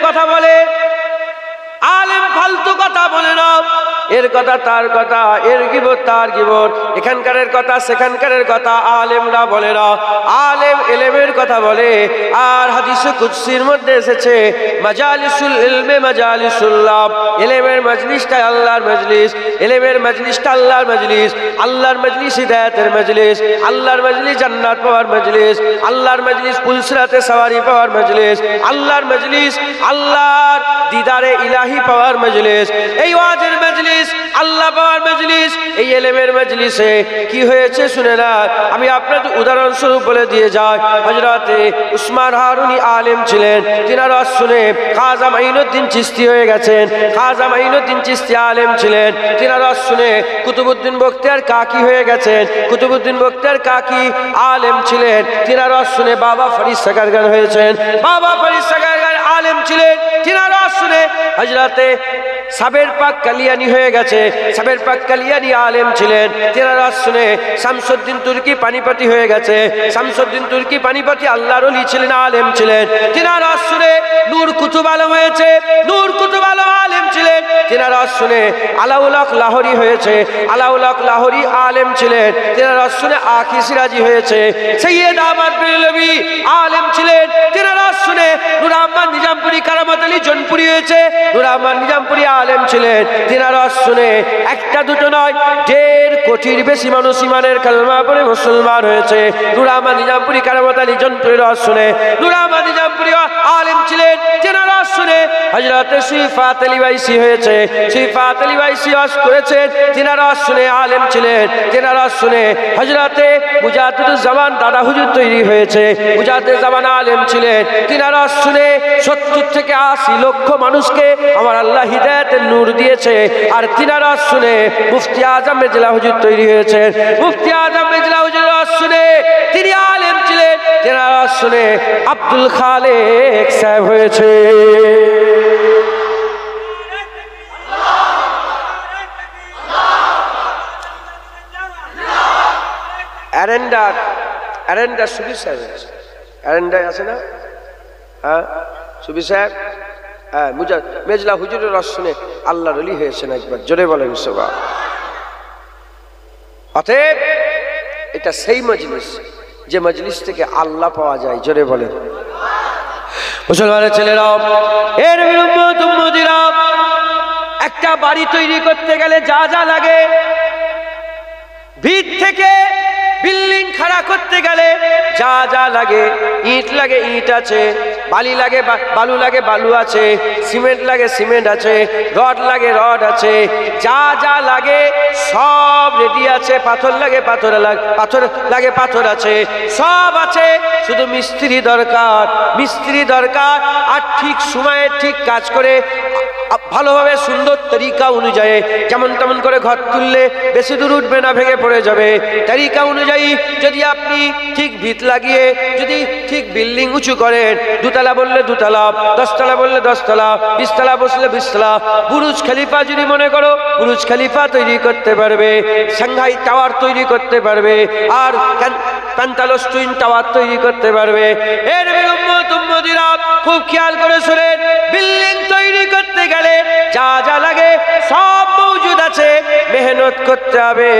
কথা বলে, আলেম ফালতু কথা বলে না, এর কথা তার কথা, এর গিবত তার গিবত, এখানকারের কথা সেখানকারের কথা আলেমরা বলে না। আলেম ইলমের কথা বলে। আর হাদিসে কুদসির মধ্যে এসেছে মাজালিসুল ইলমে মাজালিসুল্লাহ, ইলমের মজলিসটা আল্লাহর মজলিস, ইলমের মজলিসটা আল্লাহর মজলিস, আল্লাহর মজলিস হিদায়াতের মজলিস, আল্লাহর মজলিস জান্নাত পাওয়ার মজলিস, আল্লাহর মজলিস পুলসিরাতে সওয়ারি পাওয়ার মজলিস, আল্লাহর মজলিস আল্লাহর দিদারে ইলাহি পাওয়ার মজলিস, এই ওয়াজের মজলিস আল্লাহ পাওয়ার মজলিস। এই ইলমের মজলিসে কি হয়েছে শুনে না, আমি আপনাদের উদাহরণস্বরূপ বলে দিয়ে যাই। হযরতে উসমান হারুনি আলেম ছিলেন, তিনার ওয়াজ শুনে খাজা মাইনুদ্দিন চিশতি হয়ে গেছেন। খাজা মাইনুদ্দিন চিশতি আলেম ছিলেন, তিনার ওয়াজ শুনে কুতুবউদ্দিন বখতিয়ার কাকি হয়ে গেছেন। কুতুবউদ্দিন বখতিয়ার কাকি আলেম ছিলেন, তিনার ওয়াজ শুনে বাবা ফরিদ সাকারগান হয়েছেন। বাবা ফরিদ সাকারগান আলেম ছিলেন, তিনার ওয়াজ শুনে হযরতে সাবের পাক কালিয়ানি হয়ে গেছে। সাবের পাক কালিয়ানি আলেম ছিলেন, তিনার ওয়াজ শুনে শামসুদ্দিন তুর্কি পানিপতি হয়ে গেছে। শামসুদ্দিন তুর্কি পানিপতি আল্লাহর ওলি ছিলেন, আলেম ছিলেন, তিনার ওয়াজ শুনে নূর কুতুব আলম হয়েছে। নূর কুতুব আলম আলেম ছিলেন, তিনার ওয়াজ শুনে আলাউল হক লাহোরি হয়েছে। আলাউল হক লাহোরি আলেম ছিলেন, তিনার ওয়াজ শুনে আখি সিরাজি হয়েছে। সৈয়দ আহমদ বেরেলভী আলেম ছিলেন, তিনার ওয়াজ শুনে নূর আহমদ নিজামপুরি কারামত আলী জনপুরি হয়েছে। নূর আহমদ নিজামপুরি আলেম ছিলেন, তিনার ওয়াজ শুনে একটা দুটো নয় 1.5 কোটির বেশি মানুষ ইমানের কালেমা পড়ে মুসলমান হয়েছে। নূর আহমদ নিজামপুরি কারামত আলী জনপুরির ওয়াজ শুনে নূর আহমদ নিজামপুরি আলেম ছিলেন, তিনার ওয়াজ শুনে হযরতে সিফাত আলী বাইসি হয়েছে। সিফাত আলী বাইসি ওয়াজ করেছেন, তিনার ওয়াজ শুনে আলেম ছিলেন, তিনার ওয়াজ শুনে হযরতে মুজাদ্দিদুজ জামান দাদা হুজুর তৈরি হয়েছে। মুজাদ্দিদুজ জামান আলেম ছিলেন, তিনার ওয়াজ শুনে 70 থেকে 80 লক্ষ মানুষকে আমার আল্লাহ হিদায়াতের নূর দিয়েছে। আর তিনার ওয়াজ শুনে মুফতি আজম মেজলা হুজুর তৈরি হয়েছেন। মুফতি আজম মেজলা হুজুর ওয়াজ শুনে তিনি আলেম ছিলেন, তিনার ওয়াজ শুনে আব্দুল খালেক সাহেব হয়েছে। অ্যারেন্ডার সুবি সাহেব হয়েছে। অ্যারেন্ডায় আছে না? হ্যাঁ, সুবি সাহেব মেজলা হুজুরের ওয়াজ শুনে আল্লাহর ওলি হয়েছেন। একবার জোরে বলেন সুবহান। অতএব এটা সেই মজলিস যে মজলিস থেকে আল্লাহ পাওয়া যায়। জোরে বলেন মুসলমানের ছেলেরা, এর উম্মতিরা, একটা বাড়ি তৈরি করতে গেলে যা যা লাগে, ভিত থেকে বিল্ডিং খাড়া করতে গেলে যা যা লাগে, ইট লাগে ইট আছে, বালি লাগে বালু লাগে বালু আছে, সিমেন্ট লাগে সিমেন্ট আছে, রড লাগে রড আছে, যা যা লাগে সব রেডি আছে। পাথর লাগে পাথর লাগে পাথর আছে, সব আছে। শুধু মিস্ত্রি দরকার, মিস্ত্রি দরকার। আর ঠিক সময়ে ঠিক কাজ করে ভালোভাবে সুন্দর তরিকা অনুযায়ী, যেমন তেমন করে ঘর তুললে বেশি দূর উঠবে না, ভেঙে পড়ে যাবে। তরিকা অনুযায়ী যদি আপনি ঠিক ভিত লাগিয়ে যদি ঠিক বিল্ডিং উঁচু করেন, 2 তলা বললে 2 তলা, 10 তলা বললে 10 তলা, 20 তলা বসলে 20 তলা, বুরুজ খলিফা যদি মনে করো বুরুজ খলিফা তৈরি করতে পারবে, সাংহাই টাওয়ার তৈরি করতে পারবে, আর প্যান্টালোস টুইন টাওয়ার তৈরি করতে পারবে। এর উম্মতিরা খুব খেয়াল করে শোনেন, বিল্ডিং তৈরি করতে গেলে যা যা লাগে সব মজুদ আছে। মেহনত করতে হবে,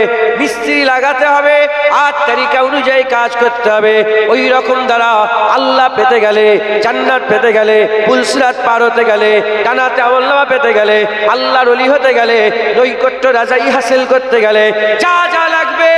মিস্ত্রি লাগাতে হবে, আর তরিকা অনুযায়ী কাজ করতে হবে। ওই রকম দ্বারা আল্লাহ পেতে গেলে, জান্নাত পেতে গেলে, পুলসিরাত পার হতে গেলে, ডানাতে আমলনামা পেতে গেলে, আল্লাহর ওলি হতে গেলে, নৈকট্য রাজাই হাসিল করতে গেলে যা যা লাগবে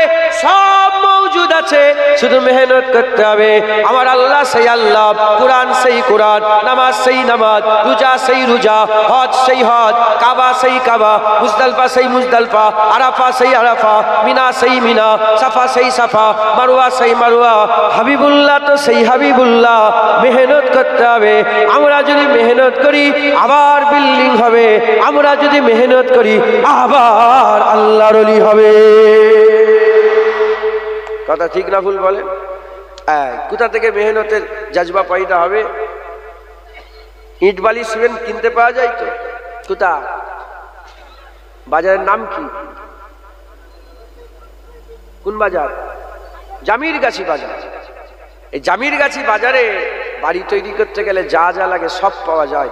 সব মজুদ আছে। শুধু মেহনত করতে হবে। আমার আল্লাহ সেই আল্লাহ, কুরআন সেই কুরআন, নামাজ সেই নামাজ, রোজা সেই রোজা, হজ সেই হজ, কাবা সেই কাবা, মুজদালিফা সেই মুজদালিফা, আরাফা সেই আরাফা, মিনা সেই মিনা, সাফা সেই সাফা, মারওয়া সেই মারওয়া, হাবিবুল্লাহ তো সেই হাবিবুল্লাহ। মেহনত করতে হবে। আমরা যদি মেহনত করি আবার বিল্ডিং হবে, আমরা যদি মেহনত করি আবার আল্লাহর ওলি হবে। কথা ঠিক না ভুল বলেন? কোথা থেকে মেহনতের জজবা পয়দা হবে? ইট বালি সিমেন্ট কিনতে পাওয়া যায় তো? কোথা? বাজারের নাম কি? কোন বাজার? জামিরগাছি বাজার। এই জামিরগাছি বাজারে বাড়ি তৈরি করতে গেলে যা যা লাগে সব পাওয়া যায়।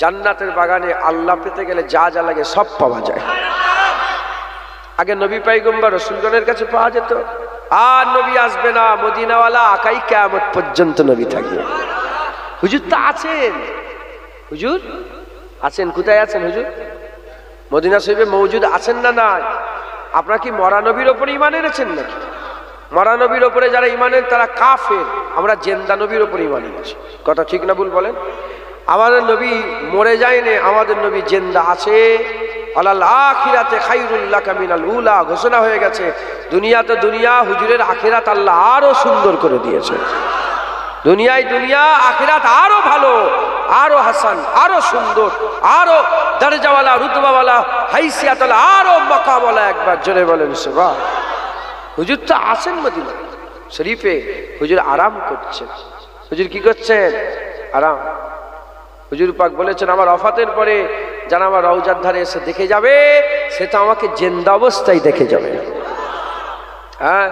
জান্নাতের বাগানে আল্লাহ পেতে গেলে যা যা লাগে সব পাওয়া যায়। আগে নবী পয়গম্বর রাসূলগণের কাছে পাওয়া যেত, আর নবী আসবে না, মদিনাওয়ালা আকাই কিয়ামত পর্যন্ত নবী থাকবে। হুজুর তো আছেন, হুজুর আছেন, কোথায় আছেন হুজুর? মদিনা শরীফে মওজুদ আছেন না? না। আপনারা কি মরা নবীর ওপরে ঈমান এনেছেন নাকি? মরা নবীর ওপরে যারা ঈমান আনেন তারা কাফের, আমরা জিন্দা নবীর ওপরে ঈমান এনেছি। কথা ঠিক না ভুল বলেন? আমাদের নবী মরে যায়নি, আমাদের নবী জিন্দা আছে। আলাল আখিরাতে খায়রুল লাকা মিনাল উলা ঘোষণা হয়ে গেছে। দুনিয়াতে দুনিয়া, হুজুরের আখিরাত আল্লাহ আরো সুন্দর করে দিয়েছে। দুনিয়ায় দুনিয়া, আখিরাত আরো ভালো, আরো হাসান, আরো সুন্দর, আরো দরজাওয়ালা, রুতবাওয়ালা, হাইসিয়াতওয়ালা, আরো মাকামওয়ালা। একবার জোরে বলেন সুবহান। হুজুর তো আছেন মদিনা শরীফে, হুজুর আরাম করছেন। হুজুর কি করছেন? আরাম। হুজুর পাক বলেছেন আমার ওফাতের পরে যারা আমার রওজার ধারে এসে দেখে যাবে, সে তো আমাকে জিন্দা অবস্থায় দেখে যাবে। হ্যাঁ,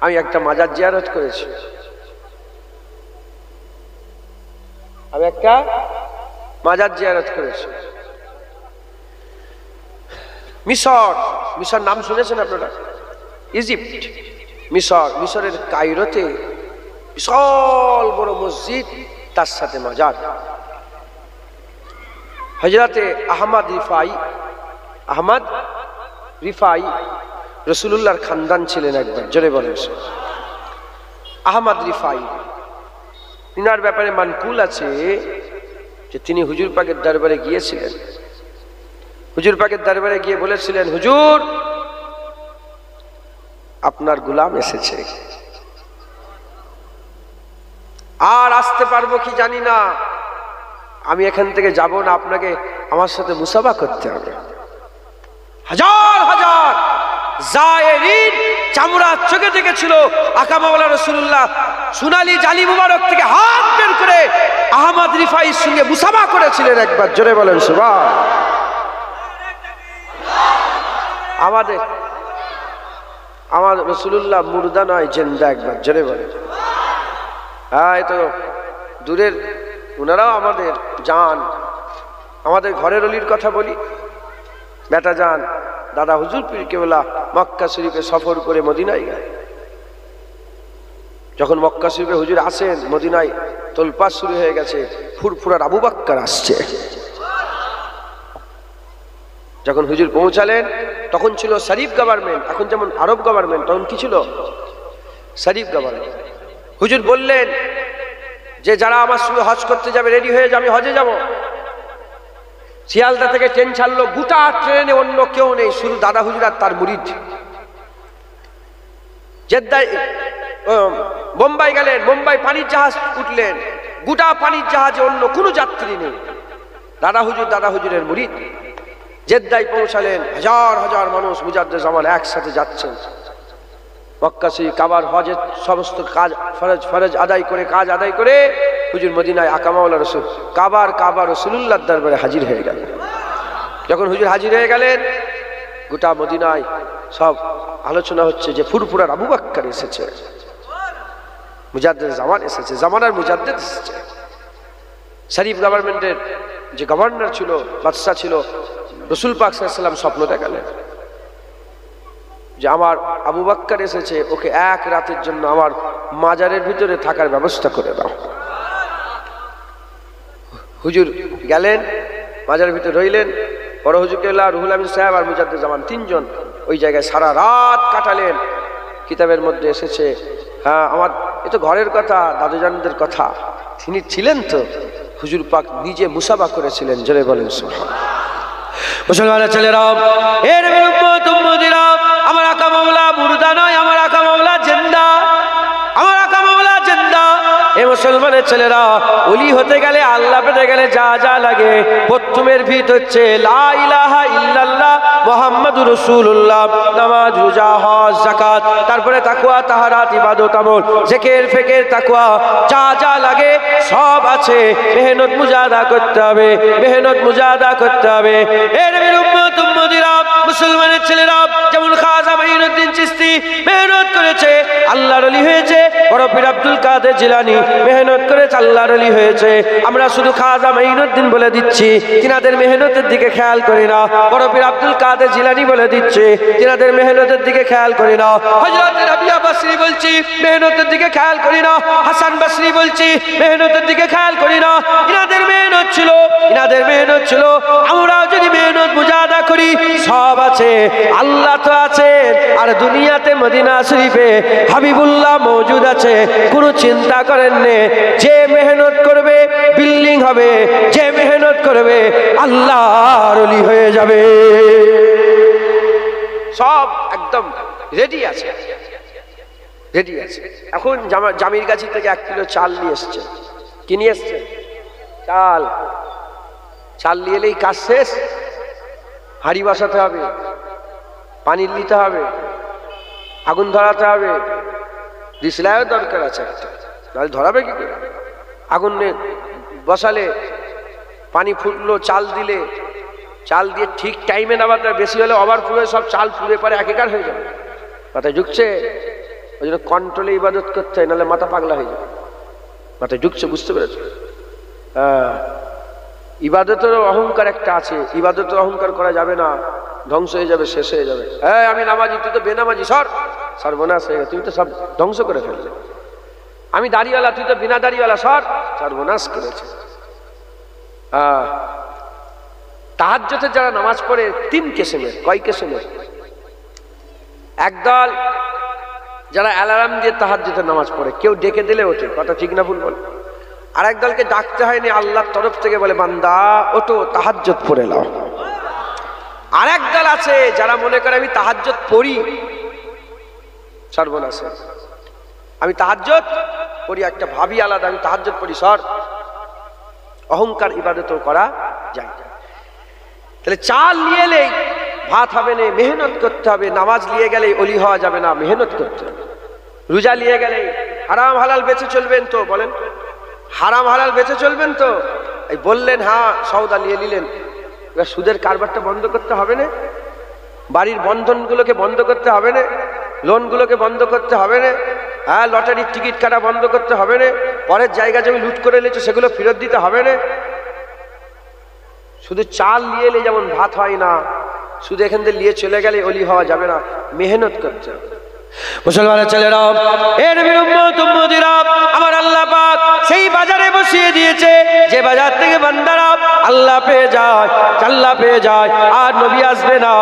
আমি একটা মাজার জিয়ারত করেছি, আমি একটা মাজার জিয়ারত করেছি মিশর। মিশর নাম শুনেছেন আপনারা? ইজিপ্ট, মিশর। মিশরের কায়রোতে বিশাল বড় মসজিদ, তার সাথে মাজার। হযরতে আহমদ রিফাই রাসূলুল্লাহর খানদান ছিলেন। একবার জোরে বলেন আহমদ রিফাই। তিনার ব্যাপারে মানকুল আছে যে তিনি হুজুর পাকের দরবারে গিয়েছিলেন। হুজুর পাকের দরবারে গিয়ে বলেছিলেন, হুজুর আপনার গোলাম এসেছে, আর আসতে পারবো কি জানি না, আমি এখান থেকে যাব না, আপনাকে আমার সাথে মুসাফা করতে হবে। হাজার হাজার জায়েরিন চামড়া চোখে দেখেছিল আকা মাওলানা রাসূলুল্লাহ সোনালী জালি মুবারক থেকে হাত বের করে আহমদ রিফাইর সঙ্গে মুসাফা করেছিলেন। একবার জোরে বলেন সুবহান। আমার রাসূলুল্লাহ মুর্দা নয়, জিন্দা। একবার জোরে বলেন। হ্যাঁ, এই তো দূরের, ওনারাও আমাদের জান। আমাদের ঘরের অলির কথা বলি, বেটা জান দাদা হুজুর পীর কেবলা মক্কা শরীফে সফর করে মদিনায় গেলেন। যখন মক্কা শরীফে হুজুর আসেন, মদিনায় তোলপাড় শুরু হয়ে গেছে, ফুরফুরার আবু বকর আসছে। যখন হুজুর পৌঁছালেন, তখন ছিল শরীফ গভর্নমেন্ট, এখন যেমন আরব গভর্নমেন্ট, তখন কি ছিল? শরীফ গভর্নমেন্ট। হুজুর বললেন যে যারা আমার সঙ্গে হজ করতে যাবে রেডি হয়ে যাবে, আমি হজে যাব। শিয়ালদা থেকে ট্রেন ছাড়লো, গোটা ট্রেনে অন্য কেউ নেই, শুধু দাদা হুজুর আর তার মুরিদ। জেদ্দায় বোম্বাই গেলেন, বোম্বাই পানির জাহাজ উঠলেন, গোটা পানির জাহাজে অন্য কোনো যাত্রী নেই, দাদা হুজুরের মুরিদ। জেদ্দায় পৌঁছালেন, হাজার হাজার মানুষ মুজাদ্দেদ জামান একসাথে যাচ্ছেন মক্কা শরীফ কাবার হজের সমস্ত কাজ ফরজ আদায় করে হুজুর মদিনায় আকা মাওলানা রাসূল কাবা রাসূলুল্লাহর দরবারে হাজির হয়ে গেলেন। যখন হুজুর হাজির হয়ে গেলেন, গোটা মদিনায় সব আলোচনা হচ্ছে যে ফুরফুরার আবু বকর এসেছে, মুজাদ্দেদ জামান এসেছে, জামানার মুজাদ্দেদ এসেছে। শরীফ গভর্নমেন্টের যে গভর্নর ছিল, বাদশা ছিল, রাসূল পাক সাল্লাল্লাহু আলাইহি ওয়াসাল্লাম স্বপ্ন দেখালেন যে আমার আবু বকর এসেছে, ওকে এক রাতের জন্য আমার মাজারের ভিতরে থাকার ব্যবস্থা করে দাও। হুজুর গেলেন, মাজারের ভিতরে রইলেন। বড় হুজুর কেবলা রুহুল আমিন সাহেব আর মুজাদ্দেদ জামান তিনজন ওই জায়গায় সারা রাত কাটালেন। কিতাবের মধ্যে এসেছে, হ্যাঁ আমার এ তো ঘরের কথা, দাদুজানদের কথা, তিনি ছিলেন তো। হুজুর পাক নিজে মুসাফা করেছিলেন। জোরে বলেন সুবহানাল্লাহ। মুসলমানের ছেলেরা, এর উম্মত উম্মতিরা, আমার আকা মাওলা মুর্দা নয়, আমার আকা মাওলা জিন্দা, আমার আকা মাওলা জিন্দা। এই মুসলমানের ছেলেরা, ওলি হতে গেলে, আল্লাহ পেতে গেলে যা যা লাগে, প্রথমের ভিত হচ্ছে লা ইলাহা ইল্লাল্লাহ মুহাম্মাদুর রাসূলুল্লাহ, নামাজ রোজা হজ যাকাত, তারপরে তাকওয়া তাহারাত ইবাদত আমল জিকির ফিকির তাকওয়া যা যা লাগে সব আছে। মেহনত মুজাহাদা করতে হবে, মেহনত মুজাহাদা করতে হবে। এর উম্মত উম্মতিরা, মুসলমানের ছেলেরা যেমন খাজা মাইনুদ্দিন চিশতি মেহনত করেছে, আল্লাহর ওলি হয়েছে। বড় পীর আব্দুল কাদের জিলানী মেহনত করেছে, আল্লাহর ওলি হয়েছে। আমরা শুধু খাজা মাইনুদ্দিন বলে দিচ্ছি, তিনাদের মেহনতের দিকে খেয়াল করি না। বড় পীর আব্দুল কাদের জিলানী বলে দিচ্ছে, তিনাদের মেহনতের দিকে খেয়াল করি না। হযরত রাবিয়া বসরি বলছি, মেহনতের দিকে খেয়াল করি না। হাসান বসরি বলছি, মেহনতের দিকে খেয়াল করি না। ইনাদের মেহনত ছিল, ইনাদের মেহনত ছিল। আমরাও যদি মেহনত মুজাহাদা করি, সব আছে, আল্লাহ তো আছেন, আর দুনিয়াতে মদিনা শরীফে হাবিবুল্লাহ মওজুদ আছে। কোনো চিন্তা করেন না, যে মেহনত করবে বিল্ডিং হবে, যে মেহনত করবে আল্লাহর ওলি হয়ে যাবে। সব একদম রেডি আছে, রেডি আছে। এখন জামির গাছি থেকে 1 কিলো চাল নিয়ে এসছে। কি নিয়ে এসছে? চাল। চাল নিয়ে এলেই কাজ শেষ। হাঁড়ি বসাতে হবে, পানি নিতে হবে, আগুন ধরাতে হবে, দিশলাইও দরকার আছে একটা, নাহলে ধরাবে কি করে? আগুন বসালে, পানি ফুটলো, চাল দিলে, চাল দিয়ে ঠিক টাইমে নামাতে, বেশি হলে ওভার ফুলে সব চাল ফুলে পারে একাকার হয়ে যাবে। মাথায় ঢুকছে? ওই জন্য কন্ট্রোলে ইবাদত করতে হয়, নাহলে মাথা পাগলা হয়ে যাবে। মাথায় ঢুকছে, বুঝতে পেরেছো? হ্যাঁ, ইবাদতের অহংকার একটা আছে, ইবাদতের অহংকার করা যাবে না, ধ্বংস হয়ে যাবে, শেষ হয়ে যাবে। হ্যাঁ, আমি নামাজি, তুই তো বেনামাজি, সর্বনাশ হয়ে গেছে, তুই তো সব ধ্বংস করে ফেললে। আমি দাড়িওয়ালা, তুই তো বিনা দাড়িওয়ালা, সর্বনাশ করেছে। তাহাজ্জুদের যারা নামাজ পড়ে 3 কিসমের। কয় কিসমের? একদল যারা অ্যালার্ম দিয়ে তাহাজ্জুদের নামাজ পড়ে, কেউ ডেকে দিলে ওঠে, কথা ঠিক না ভুল বল। আর একদলকে ডাকতে হয়নি, আল্লাহর তরফ থেকে বলে, বান্দা ওঠো, তাহাজ্জুদ পড়ে নাও। আর একদল আছে যারা মনে করে আমি তাহাজ্জুদ পড়ি, সর্বনাশ। আমি তাহাজ্জুদ পড়ি, একটা ভাবি আলাদা, আমি তাহাজ্জুদ পড়ি, অহংকার ইবাদত করা যায়। তাহলে চাল নিয়ে এলেই ভাত হবে না, মেহনত করতে হবে। নামাজ নিয়ে গেলেই অলি হওয়া যাবে না, মেহনত করতে হবে। রোজা নিয়ে গেলেই হারাম হালাল বেঁচে চলবেন তো? বলেন, হারাম হালাল বেঁচে চলবেন তো? এই বললেন, হ্যাঁ, সওদা নিয়ে নিলেন, এবার সুদের কারবারটা বন্ধ করতে হবে না? বাড়ির বন্ধনগুলোকে বন্ধ করতে হবে না? লোনগুলোকে বন্ধ করতে হবে না? হ্যাঁ, লটারির টিকিট কাটা বন্ধ করতে হবে না? পরের জায়গা জমি লুট করে নিয়েছো, সেগুলো ফেরত দিতে হবে না? শুধু চাল নিয়ে এলে যেমন ভাত হয় না, শুধু এখান থেকে নিয়ে চলে গেলে অলি হওয়া যাবে না, মেহনত করতে হবে। মুসলমানের ছেলেরা, এর নবীর উম্মত উম্মতিরা, আমার আল্লাহ পাক সেই বাজারে বসিয়ে দিয়েছে, যে বাজার থেকে বান্দারা আল্লাহ পেয়ে যায়, আল্লাহ পেয়ে যায়, আর নবী আসবে না,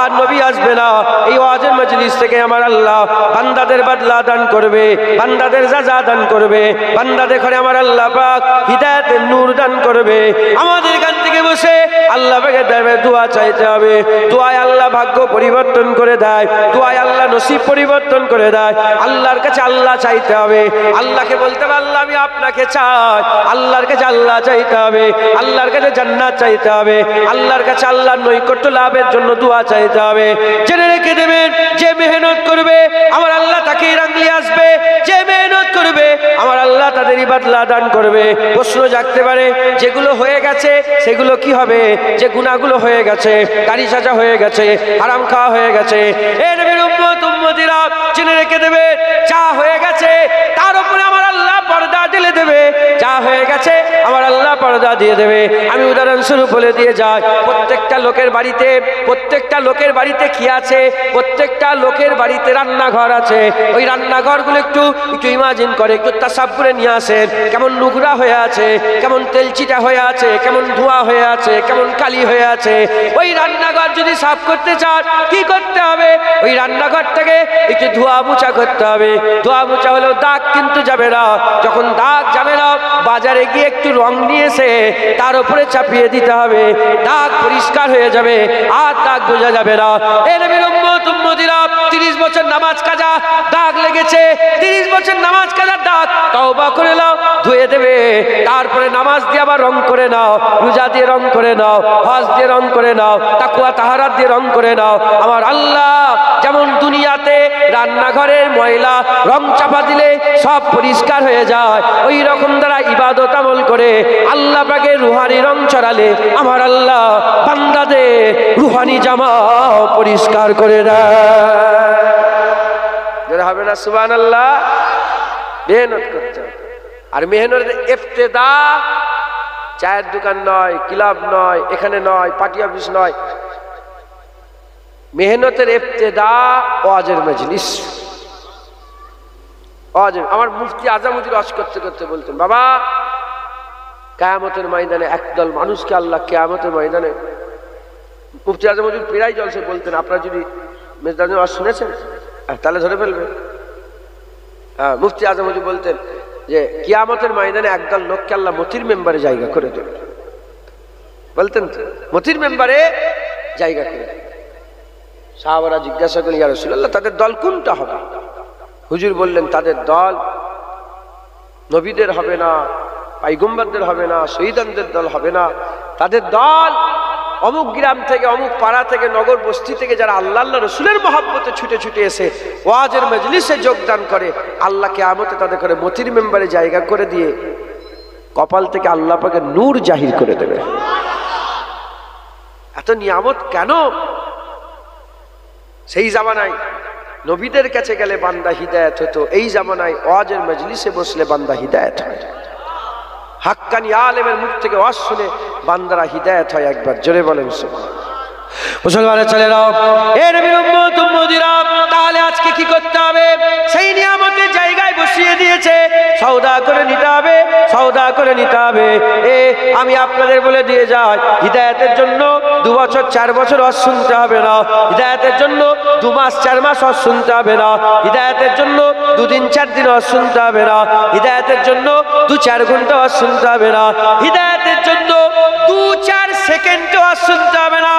আর নবী আসবে না। এই ওয়াজের মজলিস থেকে আমার আল্লাহ বান্দাদের বদলা দান করবে, বান্দাদের সাজা দান করবে, বান্দাদের ঘরে আমার আল্লাহ পাক হিদায়াতের নূর দান করবে। আমাদের এখান থেকে বসে আল্লাহ পাকে দেবে দোয়া চাইতে হবে। দোয়ায় আল্লাহ ভাগ্য পরিবর্তন করে দেয়, দোয়ায় আল্লাহ নসিব পরিবর্তন করে দেয়। আল্লাহর কাছে আল্লাহ চাইতে হবে, আল্লাহকে বলতে হবে, আল্লাহ আমি আপনাকে চাই। আল্লাহর কাছে আল্লাহ চাইতে হবে, আল্লাহর কাছে জান্নাত চাইতে হবে, আল্লাহর কাছে আল্লাহর নৈকট্য লাভের জন্য দোয়া চাইতে হবে। জেনে রেখে দেবেন, যে মেহনত করবে আমার আল্লাহ তাকে রাঙ্গলি আসবে, যে মেহনত করবে আমার আল্লাহ তাদেরই বদলা দান করবে। প্রশ্ন জাগতে পারে, যেগুলো হয়ে গেছে সেগুলো কি হবে? যে গুনাহগুলো হয়ে গেছে, দাড়ি সাজা হয়ে গেছে, হারাম খাওয়া হয়ে গেছে, এ নবীর উম্মত উম্মতিরা জেনে রেখে দেবে, যা হয়ে গেছে তার উপরে আমার আল্লাহ পর্দা ঢেলে দেবে। যা হয়ে গেছে আমার আল্লাহ পর্দা দিয়ে দেবে। আমি উদাহরণস্বরূপ বলে দিয়ে যাই, প্রত্যেকটা লোকের বাড়িতে, প্রত্যেকটা লোকের বাড়িতে কি আছে? প্রত্যেকটা লোকের বাড়িতে রান্নাঘর আছে। ওই রান্নাঘরগুলো একটু ইমাজিন করে, একটু তাসাব্বুরে নিয়ে আসেন, কেমন নোংরা হয়ে আছে, কেমন তেলচিটা হয়ে আছে, কেমন ধোঁয়া হয়ে আছে, কেমন কালি হয়ে আছে। ওই রান্নাঘর যদি সাফ করতে চান, কি করতে হবে? ওই রান্নাঘরটাকে একটু ধোয়া মোছা করতে হবে। ধোয়া মোছা হলেও দাগ কিন্তু যাবে না। যখন দাগ যাবে না, বাজারে গিয়ে একটু রং নিয়ে এসে তার উপরে চাপিয়ে দিতে হবে, দাগ পরিষ্কার হয়ে যাবে, আর দাগ বোঝা যাবে না। এই নবীর উম্মত উম্মতিরা, 30 বছর নামাজ কাজা, দাগ লেগেছে, 30 বছর নামাজ কাজা দাগ তওবা করে নাও, ধুয়ে দেবে। তারপরে নামাজ দিয়ে আবার রং করে নাও, রোজা দিয়ে রং করে নাও, হজ দিয়ে রং করে নাও, তাকওয়া তাহারাত দিয়ে রং করে নাও। আমার আল্লাহ যেমন দুনিয়াতে রান্নাঘরের ময়লা রং চাপা দিলে সব পরিষ্কার হয়ে যায়, ওই রকম দ্বারা ইবাদত আমল করে করে আল্লাহ পাকে রুহানি রং চড়ালে আমার আল্লাহ বান্দাদের রুহানি জামা পরিষ্কার করে দেয়। হবে না সুবহানাল্লাহ? মেহনত করতে হবে। আর মেহনতের ইফতেদা চায়ের দোকান নয়, ক্লাব নয়, এখানে নয়, পার্টি অফিস নয়। মেহনতের ইফতেদা ওয়াজের মজলিস। আমার মুফতি আজম হুজুর ওয়াজ করতে করতে বলতেন, বাবা কিয়ামতের ময়দানে একদল মানুষকে আল্লাহ কিয়ামতের ময়দানে, মুফতি আজম হুজুর প্রায় জলসে বলতেন, আপনারা যদি মেজদানের ওয়াজ শুনেছেন তাহলে ধরে ফেলবে। হ্যাঁ, মুফতি আজম হুজুর বলতেন যে কিয়ামতের ময়দানে একদল লোককে আল্লাহ মতির মেম্বারে জায়গা করে দেবে। বলতেন তো, মতির মেম্বারে জায়গা করে দেবে। সাহাবারা জিজ্ঞাসা করলেন, ইয়া রাসূলুল্লাহ, তাদের দল কোনটা হবে? হুজুর বললেন, তাদের দল নবীদের হবে না, পয়গম্বরদের হবে না, শহীদানদের দল হবে না। তাদের দল অমুক গ্রাম থেকে, অমুক পাড়া থেকে, নগর বস্তি থেকে যারা আল্লাহ আল্লাহ রসুলের মহব্বতে ছুটে ছুটে এসে ওয়াজের মজলিসে যোগদান করে, আল্লাহ কিয়ামতে তাদের করে মতির মেম্বারে জায়গা করে দিয়ে কপাল থেকে আল্লাহ পাকে নূর জাহির করে দেবে। এত নিয়ামত কেন? সেই জামানায় নবীদের কাছে গেলে বান্দা হিদায়াত হতো, এই জামানায় ওয়াজের মজলিসে বসলে বান্দা হিদায়াত হয়। হাক্কানি আলেমের মুখ থেকে ওয়াজ শুনে বান্দারা হিদায়াত হয়। একবার জোরে বলেন সুবহানাল্লাহ। মুসলমানের ছেলেরাও, এর নবীর উম্মত উম্মতিরা, তাহলে আজকে কি করতে হবে? সেই নিয়ামতের জায়গায় বসিয়ে দিয়েছে, সওদা করে নিতে হবে, সওদা করে নিতে হবে। আমি আপনাদের বলে দিয়ে যাই, হিদায়াতের জন্য 2 বছর 4 বছর ওয়াজ শুনতে হবে না, হিদায়াতের জন্য 2 মাস 4 মাস ওয়াজ শুনতে হবে না, হিদায়াতের জন্য 2 দিন 4 দিন ওয়াজ শুনতে হবে না, হিদায়াতের জন্য 2-4 ঘন্টা ওয়াজ শুনতে হবে না, হিদায়াতের জন্য 2-4 সেকেন্ড ওয়াজ শুনতে হবে না।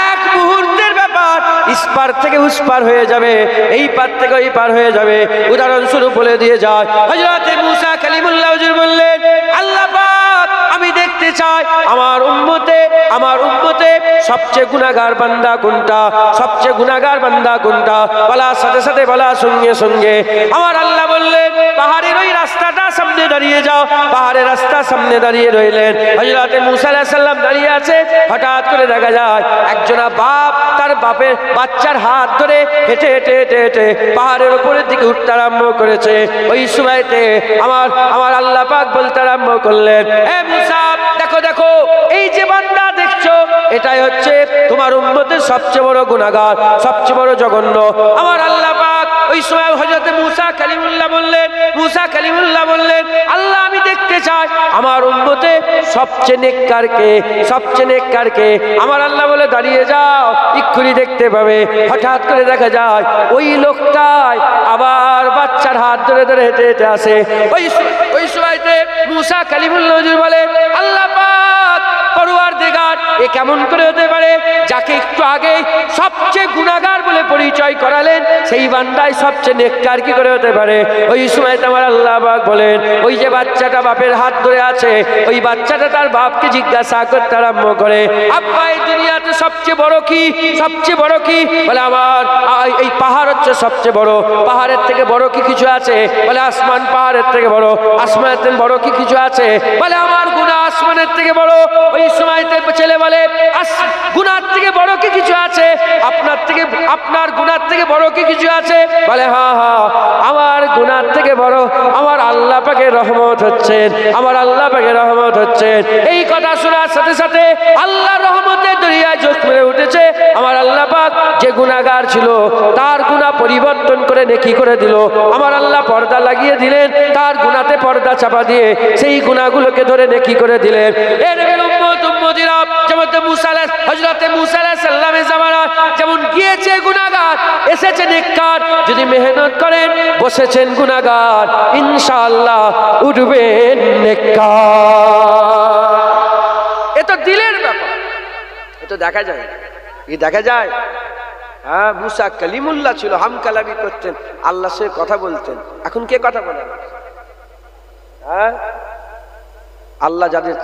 এক মুহূর্তের ব্যাপার, ইসপার থেকে উসপার হয়ে যাবে, এই পার থেকে ওই পার হয়ে যাবে। উদাহরণস্বরূপ বলে দিয়ে যায়, হযরত মুসা কালিমুল্লাহ হুজুর বললেন, আল্লাহ পাক, আমি দেখতে চাই আমার উম্মতে সবচেয়ে গুনাহগার বান্দা কোনটা, সবচেয়ে গুনাহগার বান্দা কোনটা। বলার সাথে সাথে, বলার সঙ্গে সঙ্গে আমার আল্লাহ বললেন, পাহাড়ের ওই রাস্তাটা সামনে দাঁড়িয়ে যাও। পাহাড়ের রাস্তা সামনে দাঁড়িয়ে রইলেন, হযরত মুসা আলাইহিস সালাম দাঁড়িয়ে আছে। হঠাৎ করে দেখা যায় একজনা বাপ তার বাপের বাচ্চার হাত ধরে হেঁটে হেঁটে হেঁটে হেঁটে পাহাড়ের উপরের দিকে উঠতে আরম্ভ করেছে। ওই সময়তে আমার আল্লাহ পাক বলতে আরম্ভ করলেন, এ মুসা, দেখো দেখো, এই যে বান্দা দেখছো, এটাই হচ্ছে তোমার উম্মতের সবচেয়ে বড় গুনাহগার, সবচেয়ে বড় জঘন্য। আমার আল্লাহ পাক ওই সময় হযরত মুসা কালিমুল্লাহ বললেন, আল্লাহ, আমি দেখতে চাই আমার উম্মতে সবচেয়ে নেককার কে, সবচেয়ে নেককার কে। আমার আল্লাহ বলে, দাঁড়িয়ে যাও, এক্ষুনি দেখতে পাবে। হঠাৎ করে দেখা যায় ওই লোকটাই আবার বাচ্চার হাত ধরে ধরে হেঁটে হেঁটে আসে। ওই সময়তে মুসা কালিমুল্লাহ হুজুর বলে, আল্লাহ পাক, পরওয়ারদিগার, এ কেমন করে হতে পারে? যাকে একটু আগে সবচেয়ে গুনাহগার বলে পরিচয় করালেন, সেই বান্দাই সবচেয়ে নেককার কি করে হতে পারে? ওই সময় আমার আল্লাহ পাক বলেন, ওই যে বাচ্চাটা বাপের হাত ধরে আছে, ওই বাচ্চাটা তার বাপকে জিজ্ঞাসা করতে আরম্ভ করে, আব্বা, এই দুনিয়াতে সবচেয়ে বড় কি, সবচেয়ে বড় কি? বলে, আমার এই পাহাড় হচ্ছে সবচেয়ে বড়। পাহাড়ের থেকে বড় কি কিছু আছে? বলে, আসমান পাহাড়ের থেকে বড়। আসমানের থেকে বড় কি কিছু আছে? বলে, আমার গুনাহ আসমানের থেকে বড়। ওই সময়তে ছেলে বলে, গুনার থেকে বড় কি কিছু আছে? আপনার গুনার থেকে বড় কি কিছু আছে? বলে, হ্যাঁ হ্যাঁ, আমার গুনার থেকে বড় আমার আল্লাহ পাকের রহমত হচ্ছেন, আমার আল্লাহ পাকের রহমত হচ্ছেন। এই কথা শোনার সাথে সাথে আল্লাহর রহমতের দরিয়ায় চোখ মেরে উঠেছে। আমার আল্লাহ পাক যে গুনাহগার ছিল তার গুনাহ পরিবর্তন করে নেকি করে দিল। আমার আল্লাহ পর্দা লাগিয়ে দিলেন, তার গুনাহতে পর্দা চাপা দিয়ে সেই গুনাহগুলোকে ধরে নেকি করে দিলেন। এর উম্মত উম্মতিরা, যেমন হযরত মুসা আলাইহিস সালামের জামানায় যেমন গিয়েছে গুনাহগার, এসেছে নেককার। যদি মেহনত করেন, বসেছেন গুনাহগার, ইনশাআল্লাহ উঠবেন নেককার। এ তো দিলের ব্যাপার, এ তো দেখা যায়, কি দেখা যায়? হ্যাঁ, মুসা কালিমুল্লাহ ছিল, হামকালামি করতেন, আল্লাহর সাথে কথা বলতেন। এখন কে কথা বলে? হ্যাঁ, আল্লাহ যাদের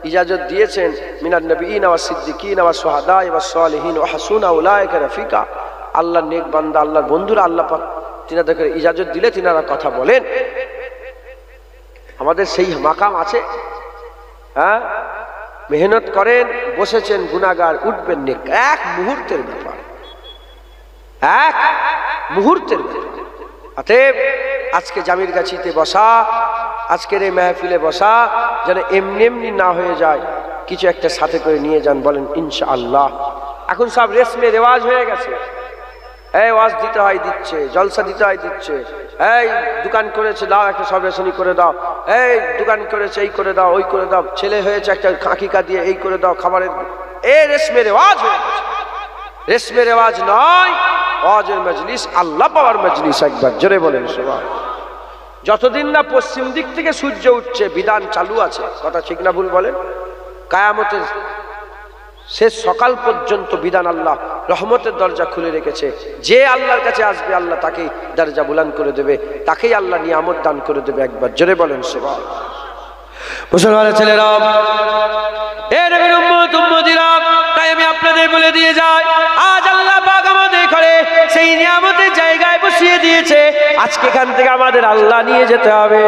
ইজাজত দিয়েছেন, মিনান নবিয়িন ওয়াস সিদ্দিকিন ওয়াস শুহাদা ওয়াস সালিহিন ওয়া হাসুনা উলাইকা রাফিকা, আল্লাহর নেক বান্দা, আল্লাহর বন্ধুরা, আল্লাহ পাক তিনাদেরকে ইজাজত দিলে তিনারা কথা বলেন। আমাদের সেই মাকাম আছে? হ্যাঁ, মেহনত করেন, বসেছেন গুনাহগার, উঠবেন নেক, এক মুহূর্তের ব্যাপার, এক মুহূর্তের ব্যাপার। অতএব আজকে জামির গাছিতে বসা, আজকের এই মেহফিলে বসা যেন এমনি এমনি না হয়ে যায়, কিছু একটা সাথে করে নিয়ে যান, বলেন ইনশাআল্লাহ। এখন সব রেশমে রেওয়াজ হয়ে গেছে, এই ওয়াজ দিতে হয় দিচ্ছে, জলসা দিতে হয় দিচ্ছে, এই দোকান করেছে দাও একটা সর্বেশনী করে দাও, এই দোকান করেছে এই করে দাও ওই করে দাও, ছেলে হয়েছে একটা আকিকা দিয়ে এই করে দাও খাবারের, এই রেশমে রেওয়াজ হয়ে গেছে। রেশমে রেওয়াজ নয়, ওয়াজের মজলিস, আল্লাহ পাওয়ার মজলিস। একবার জোরে বলেন সুবহানাল্লাহ। যতদিন না পশ্চিম দিক থেকে সূর্য উঠছে বিধান চালু আছে, কথা ঠিক না ভুল বলেন? কায়ামতের শেষ সকাল পর্যন্ত বিধান আল্লাহ রহমতের দরজা খুলে রেখেছে। যে আল্লাহর কাছে আসবে আল্লাহ তাকেই দরজা বুলন্দ করে দেবে, তাকেই আল্লাহ নিয়ামত দান করে দেবে। একবার জোরে বলেন সুবহানাল্লাহ। মুসলমানের ছেলেরা, এ নবীর উম্মত উম্মতিরা, তাই আমি আপনাদের বলে দিয়ে যাই, আজ আল্লাহ পাক আমাদের ঘরে সেই নিয়ামতের জায়গায় বসিয়ে দিয়েছে। আজকে এখান থেকে আমাদের আল্লাহ নিয়ে যেতে হবে,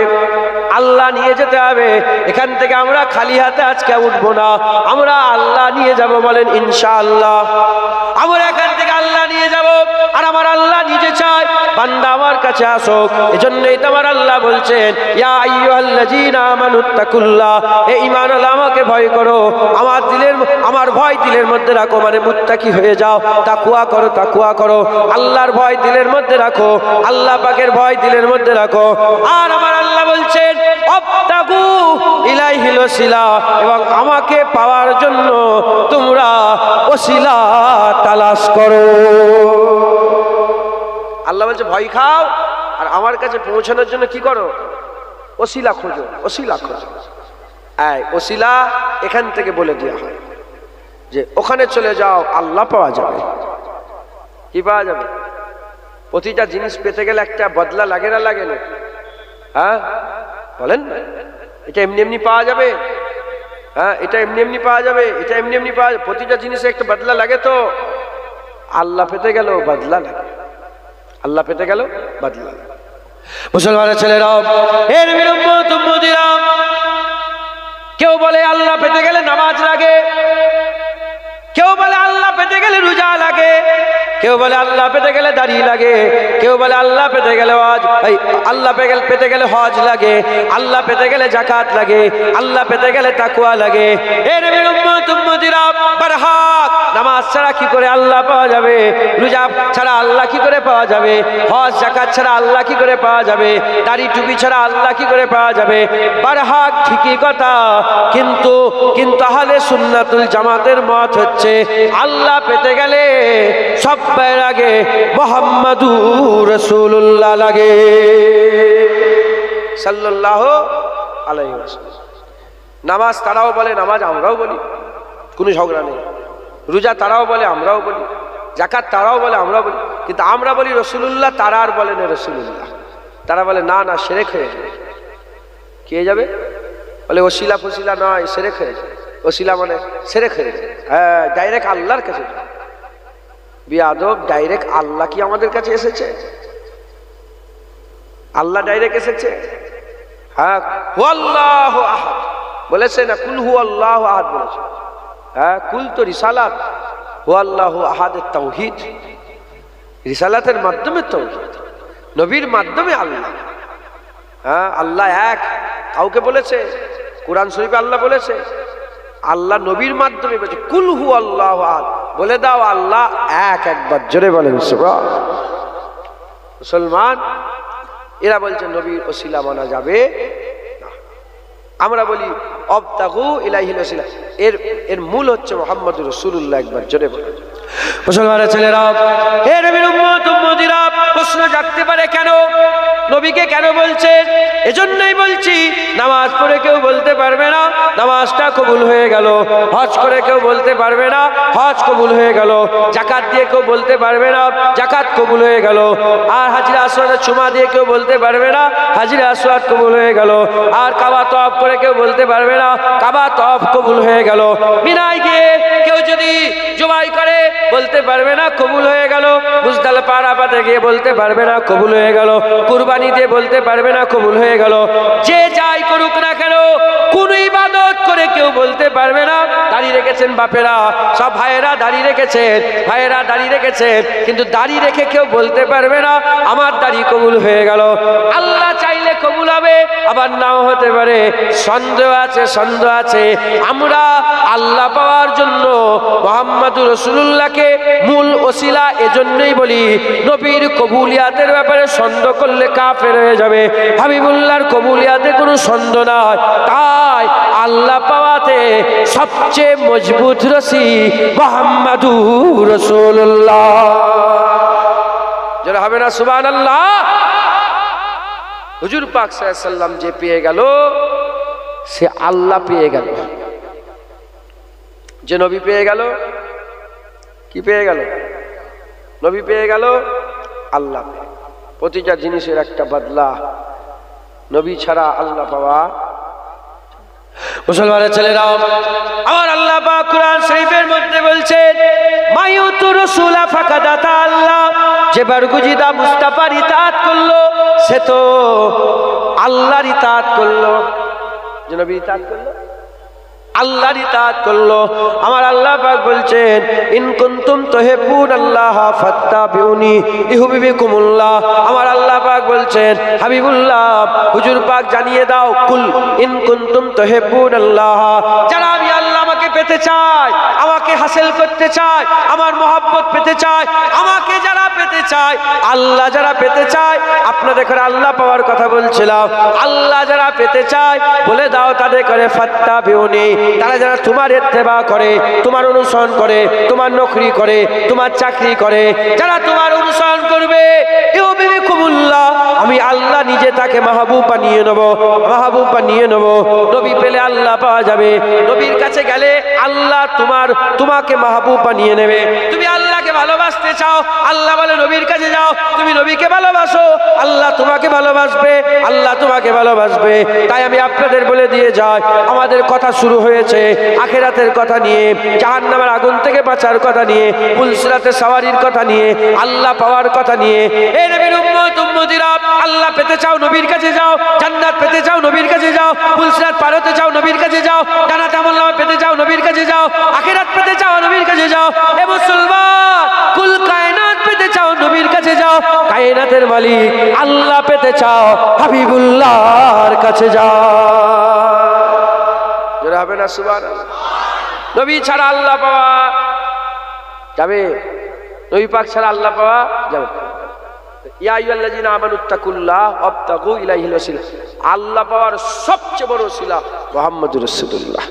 আল্লাহ নিয়ে যেতে হবে। এখান থেকে আমরা খালি হাতে আজকে উঠবো না, আমরা আল্লাহ নিয়ে যাব, বলেন ইনশাআল্লাহ। আমরা এখান থেকে আল্লাহ নিয়ে যাব, আর আমার আল্লাহ নিজে চায় বান্দা আমার কাছে আসুক। এজন্যই তো আমার আল্লাহ বলছেন, ইয়া আইয়ুহাল্লাযীনা আমানুত্তাকুল্লাহ, হে ঈমানওয়ালা আমাকে ভয় করো, আমার ভয় দিলের মধ্যে রাখো, মানে মুত্তাকি হয়ে যাও, তাকওয়া করো, তাকওয়া করো, আল্লাহর ভয় দিলের মধ্যে রাখো, আল্লাহ পাকের ভয় দিলের মধ্যে রাখো। আর আমার আল্লাহ বলছেন, আবতাগু ইলাইহিল ওসিলা, এবং আমাকে পাওয়ার জন্য তোমরা ওসিলা তালাশ করো। আল্লাহ বলছে ভয় খাও, আর আমার কাছে পৌঁছানোর জন্য কি করো? ওসিলা খোঁজো, ওসিলা খোঁজো। এই ওসিলা এখান থেকে বলে দেওয়া হয় যে ওখানে চলে যাও, আল্লাহ পাওয়া যাবে। কি পাওয়া যাবে? প্রতিটা জিনিস পেতে গেলে একটা বদলা লাগে না, লাগে না? হ্যাঁ বলেন, এটা এমনি এমনি পাওয়া যাবে? হ্যাঁ, এটা এমনি এমনি পাওয়া যাবে? এটা এমনি এমনি পাওয়া যাবে? প্রতিটা জিনিসে একটা বদলা লাগে। তো আল্লাহ পেতে গেল বদলা লাগে, আল্লাহ পেতে গেল বদলা লাগে। মুসলমানের ছেলেরা, এর উম্মতিরা, কেউ বলে আল্লাহ পেতে গেলে নামাজ লাগে, কেউ বলে আল্লাহ পেতে গেলে রোজা লাগে, কেউ বলে আল্লাহ পেতে গেলে দাড়ি লাগে, কেউ বলে আল্লাহ পেতে গেলে আল্লাহ পেতে গেলে হজ লাগে, আল্লাহ পেতে গেলে যাকাত লাগে, আল্লাহ পেতে গেলে তাকওয়া লাগে। এ নবীর উম্মত উম্মতিরা, বারহাক নামাজ ছাড়া কি করে আল্লাহ পাওয়া যাবে? রোজা ছাড়া আল্লাহ কি করে পাওয়া যাবে? হজ যাকাত ছাড়া আল্লাহ কি করে পাওয়া যাবে? দাড়ি টুপি ছাড়া আল্লাহ কি করে পাওয়া যাবে? বারহাক ঠিকই কথা, কিন্তু আহলে সুন্নাতুল জামাতের মত হচ্ছে আল্লাহ পেতে গেলে সবার আগে মুহাম্মাদুর রাসূলুল্লাহ লাগে, সাল্লাল্লাহু আলাইহি ওয়াসাল্লাম। নামাজ তারাও বলে, নামাজ আমরাও বলি, কোনো ঝগড়া নেই। রোজা তারাও বলে, আমরাও বলি। যাকাত তারাও বলে, আমরাও বলি। কিন্তু আমরা বলি রাসূলুল্লাহ, তারা আর বলে না রাসূলুল্লাহ। তারা বলে না না, শিরক হয়ে যাবে। কি হয়ে যাবে? বলে ওসিলা ফসিলা নয়, শিরক হয়ে যাবে। ওসিলা মানে শিরক হয়ে যাবে। হ্যাঁ, ডাইরেক্ট আল্লাহর কাছে যাবে। বিয়াদব, ডাইরেক্ট আল্লাহ কি আমাদের কাছে এসেছে? আল্লাহ ডাইরেক্ট এসেছে? হ্যাঁ, হুয়াল্লাহু আহাদ বলেছে না, কুল হুয়াল্লাহু আহাদ বলেছে। হ্যাঁ, কুল তো রিসালাত, হুয়াল্লাহু আহাদের তাওহীদ, রিসালাতের মাধ্যমে তাওহীদ, নবীর মাধ্যমে আল্লাহ। হ্যাঁ, আল্লাহ এক কাউকে বলেছে? কোরআন শরীফে আল্লাহ বলেছে? আল্লাহ নবীর মাধ্যমে বলেছে কুল হুয়াল্লাহু আহাদ, বলে দাও আল্লাহ এক। একবার জোরে বলেন সুবহানাল্লাহ। মুসলমান এরা বলছে নবীর ওসিলা মানা যাবে না। আমরা বলি আবতাগু ইলাইহিল ওসিলা, এর মূল হচ্ছে মুহাম্মদুর রাসূলুল্লাহ। একবার জোরে বলেন। মুসলমানের ছেলেরা, হে নবীর উম্মত উম্মতিরা, প্রশ্ন জাগতে পারে কেন নবীকে কেন বলছে? এজন্যই বলছি, নামাজ পড়ে কেউ বলতে পারবে না নামাজটা কবুল হয়ে গেল, হজ করে কেউ বলতে পারবে না হজ কবুল হয়ে গেল, যাকাত দিয়ে কেউ বলতে পারবে না যাকাত কবুল হয়ে গেল, আর হাজরে আসওয়াদের চুমা দিয়ে কেউ বলতে পারবে না হাজরে আসওয়াদ কবুল হয়ে গেল, আর কাবা তওয়াফ করে কেউ বলতে পারবে না কাবা তওয়াফ কবুল হয়ে গেল। মিনায় গিয়ে কেউ যদি জবাই করে বলতে পারবে না কবুল হয়ে গেল, মুজদালিফা আরাফাতে গিয়ে বলতে পারবে না কবুল হয়ে গেল, কুরবানি দিয়ে বলতে পারবে না কবুল হয়ে গেল। যে যাই করুক না কেন, কোন ইবাদত করে কেউ বলতে পারবে না। দাড়ি রেখেছেন বাপেরা, সব ভাইয়েরা দাড়ি রেখেছেন, ভাইয়েরা দাড়ি রেখেছেন, কিন্তু দাড়ি রেখে কেউ বলতে পারবে না আমার দাড়ি কবুল হয়ে গেল। আল্লাহ চাইলে কবুল হবে, আবার নাও হতে পারে। সন্দেহ আছে, সন্দেহ আছে। আমরা আল্লাহ পাওয়ার জন্য মুহাম্মদুর রাসূলুল্লাহকে মূল ওসিলা এজন্যই বলি, নবীর কবুলিয়াতের ব্যাপারে সন্দেহ করলে কাফের হয়ে যাবে। হাবিবুল্লাহর কবুলিয়াতে কোনো সন্দেহ নাই। তাই আল্লাহ পাওয়াতে সবচেয়ে মজবুত রশি মুহাম্মদুর রাসূলুল্লাহ। যারা হবে না সুবহানাল্লাহ। হুজুর পাক সাল্লাল্লাহু আলাইহি সাল্লাম যে পেয়ে গেল সে আল্লাহ পেয়ে গেল। যে নবী পেয়ে গেল, কি পেয়ে গেল? নবী পেয়ে গেল, আল্লাহ পেয়ে। প্রতিটা জিনিসের একটা বদলা। নবী ছাড়া আল্লাহ পাওয়া। মুসলমানের ছেলেরা, আমার আল্লাহ পাক কুরআন শরীফের মধ্যে বলছেন, মায়ুতু রাসূলা ফাকাদাতা আল্লাহ, যে বারগুজিদা মুস্তাফার ইতাআত করলো সে তো আল্লাহর ইতাআত করলো। যে নবী ইতাআত করলো, আল্লাহর ইতাআত করলো। আমার আল্লাহ পাক বলছেন, ইন কুনতুম তুহিব্বুনাল্লাহ ফাত্তাবিউনি ইউহিব্বুকুমুল্লাহ। আমার আল্লাহ পাক বলছেন, হাবিবুল্লাহ হুজুর পাক জানিয়ে দাও, কুল ইন কুনতুম তুহিব্বুনাল্লাহ, যারা আমি আল্লাহ আমাকে পেতে চায়, আমাকে হাসিল করতে চায়, আমার মহব্বত পেতে চায়, আমাকে যারা পেতে চায়, আল্লাহ যারা পেতে চায়, আপনাদের করে আল্লাহ পাওয়ার কথা বলছিলাম। আল্লাহ যারা পেতে চায় বলে দাও তাদের করে ফাত্তাবিউনি, তারা যারা তোমার ইত্তেবা করে, তোমার অনুসরণ করে, তোমার নকরি করে, তোমার চাকরি করে, যারা তোমার অনুসরণ করবে, ইউহিব্বুকুমুল্লাহ, আমি আল্লাহ নিজে তাকে মাহবুব বানিয়ে নেব, মাহবুব বানিয়ে নেব। নবী পেলে আল্লাহ পাওয়া যাবে। নবীর কাছে গেলে আল্লাহ তোমাকে মাহবুব বানিয়ে নেবে। তুমি আল্লাহকে ভালোবাসতে চাও, আল্লাহ বলে নবীর কাছে যাও। তুমি নবীকে ভালোবাসো, আল্লাহ তোমাকে ভালোবাসবে, আল্লাহ তোমাকে ভালোবাসবে। তাই আমি আপনাদের বলে দিয়ে যাই, আমাদের কথা শুরু হয়েছে আখিরাতের কথা নিয়ে, জাহান্নামের আগুন থেকে বাঁচার কথা নিয়ে, পুলসিরাতে সওয়ারির কথা নিয়ে, আল্লাহ পাওয়ার কথা নিয়ে। এই নবীর উম্মত উম্মতিরা, আল্লাহ পেতে চাও নবীর কাছে যাও, জান্নাত পেতে চাও নবীর কাছে যাও, পুলসিরাত পার হতে চাও নবীর কাছে যাও, জান্নাত আমলনামা পেতে চাও নবীর কাছে যাও, আখিরাত পেতে চাও নবীর কাছে যাও। এ মুসলমান, কুল কায়নাত পেতে চাও নবীর কাছে যাও, কায়নাতের মালিক আল্লাহ পেতে চাও হাবিবুল্লাহর কাছে যাও। জোরে হবে না সুবহানাল্লাহ। নবী ছাড়া আল্লাহ পাওয়া যাবে, নবী পাক ছাড়া আল্লাহ পাওয়া যাবে। ইয়া আইয়ুহাল্লাযীনা আমানুত্তাকুল্লাহ ওয়াবতাগু ইলাইহিল ওয়াসিলা, আল্লাহ পাওয়ার সবচেয়ে বড় ওসিলা মুহাম্মদুর রাসূলুল্লাহ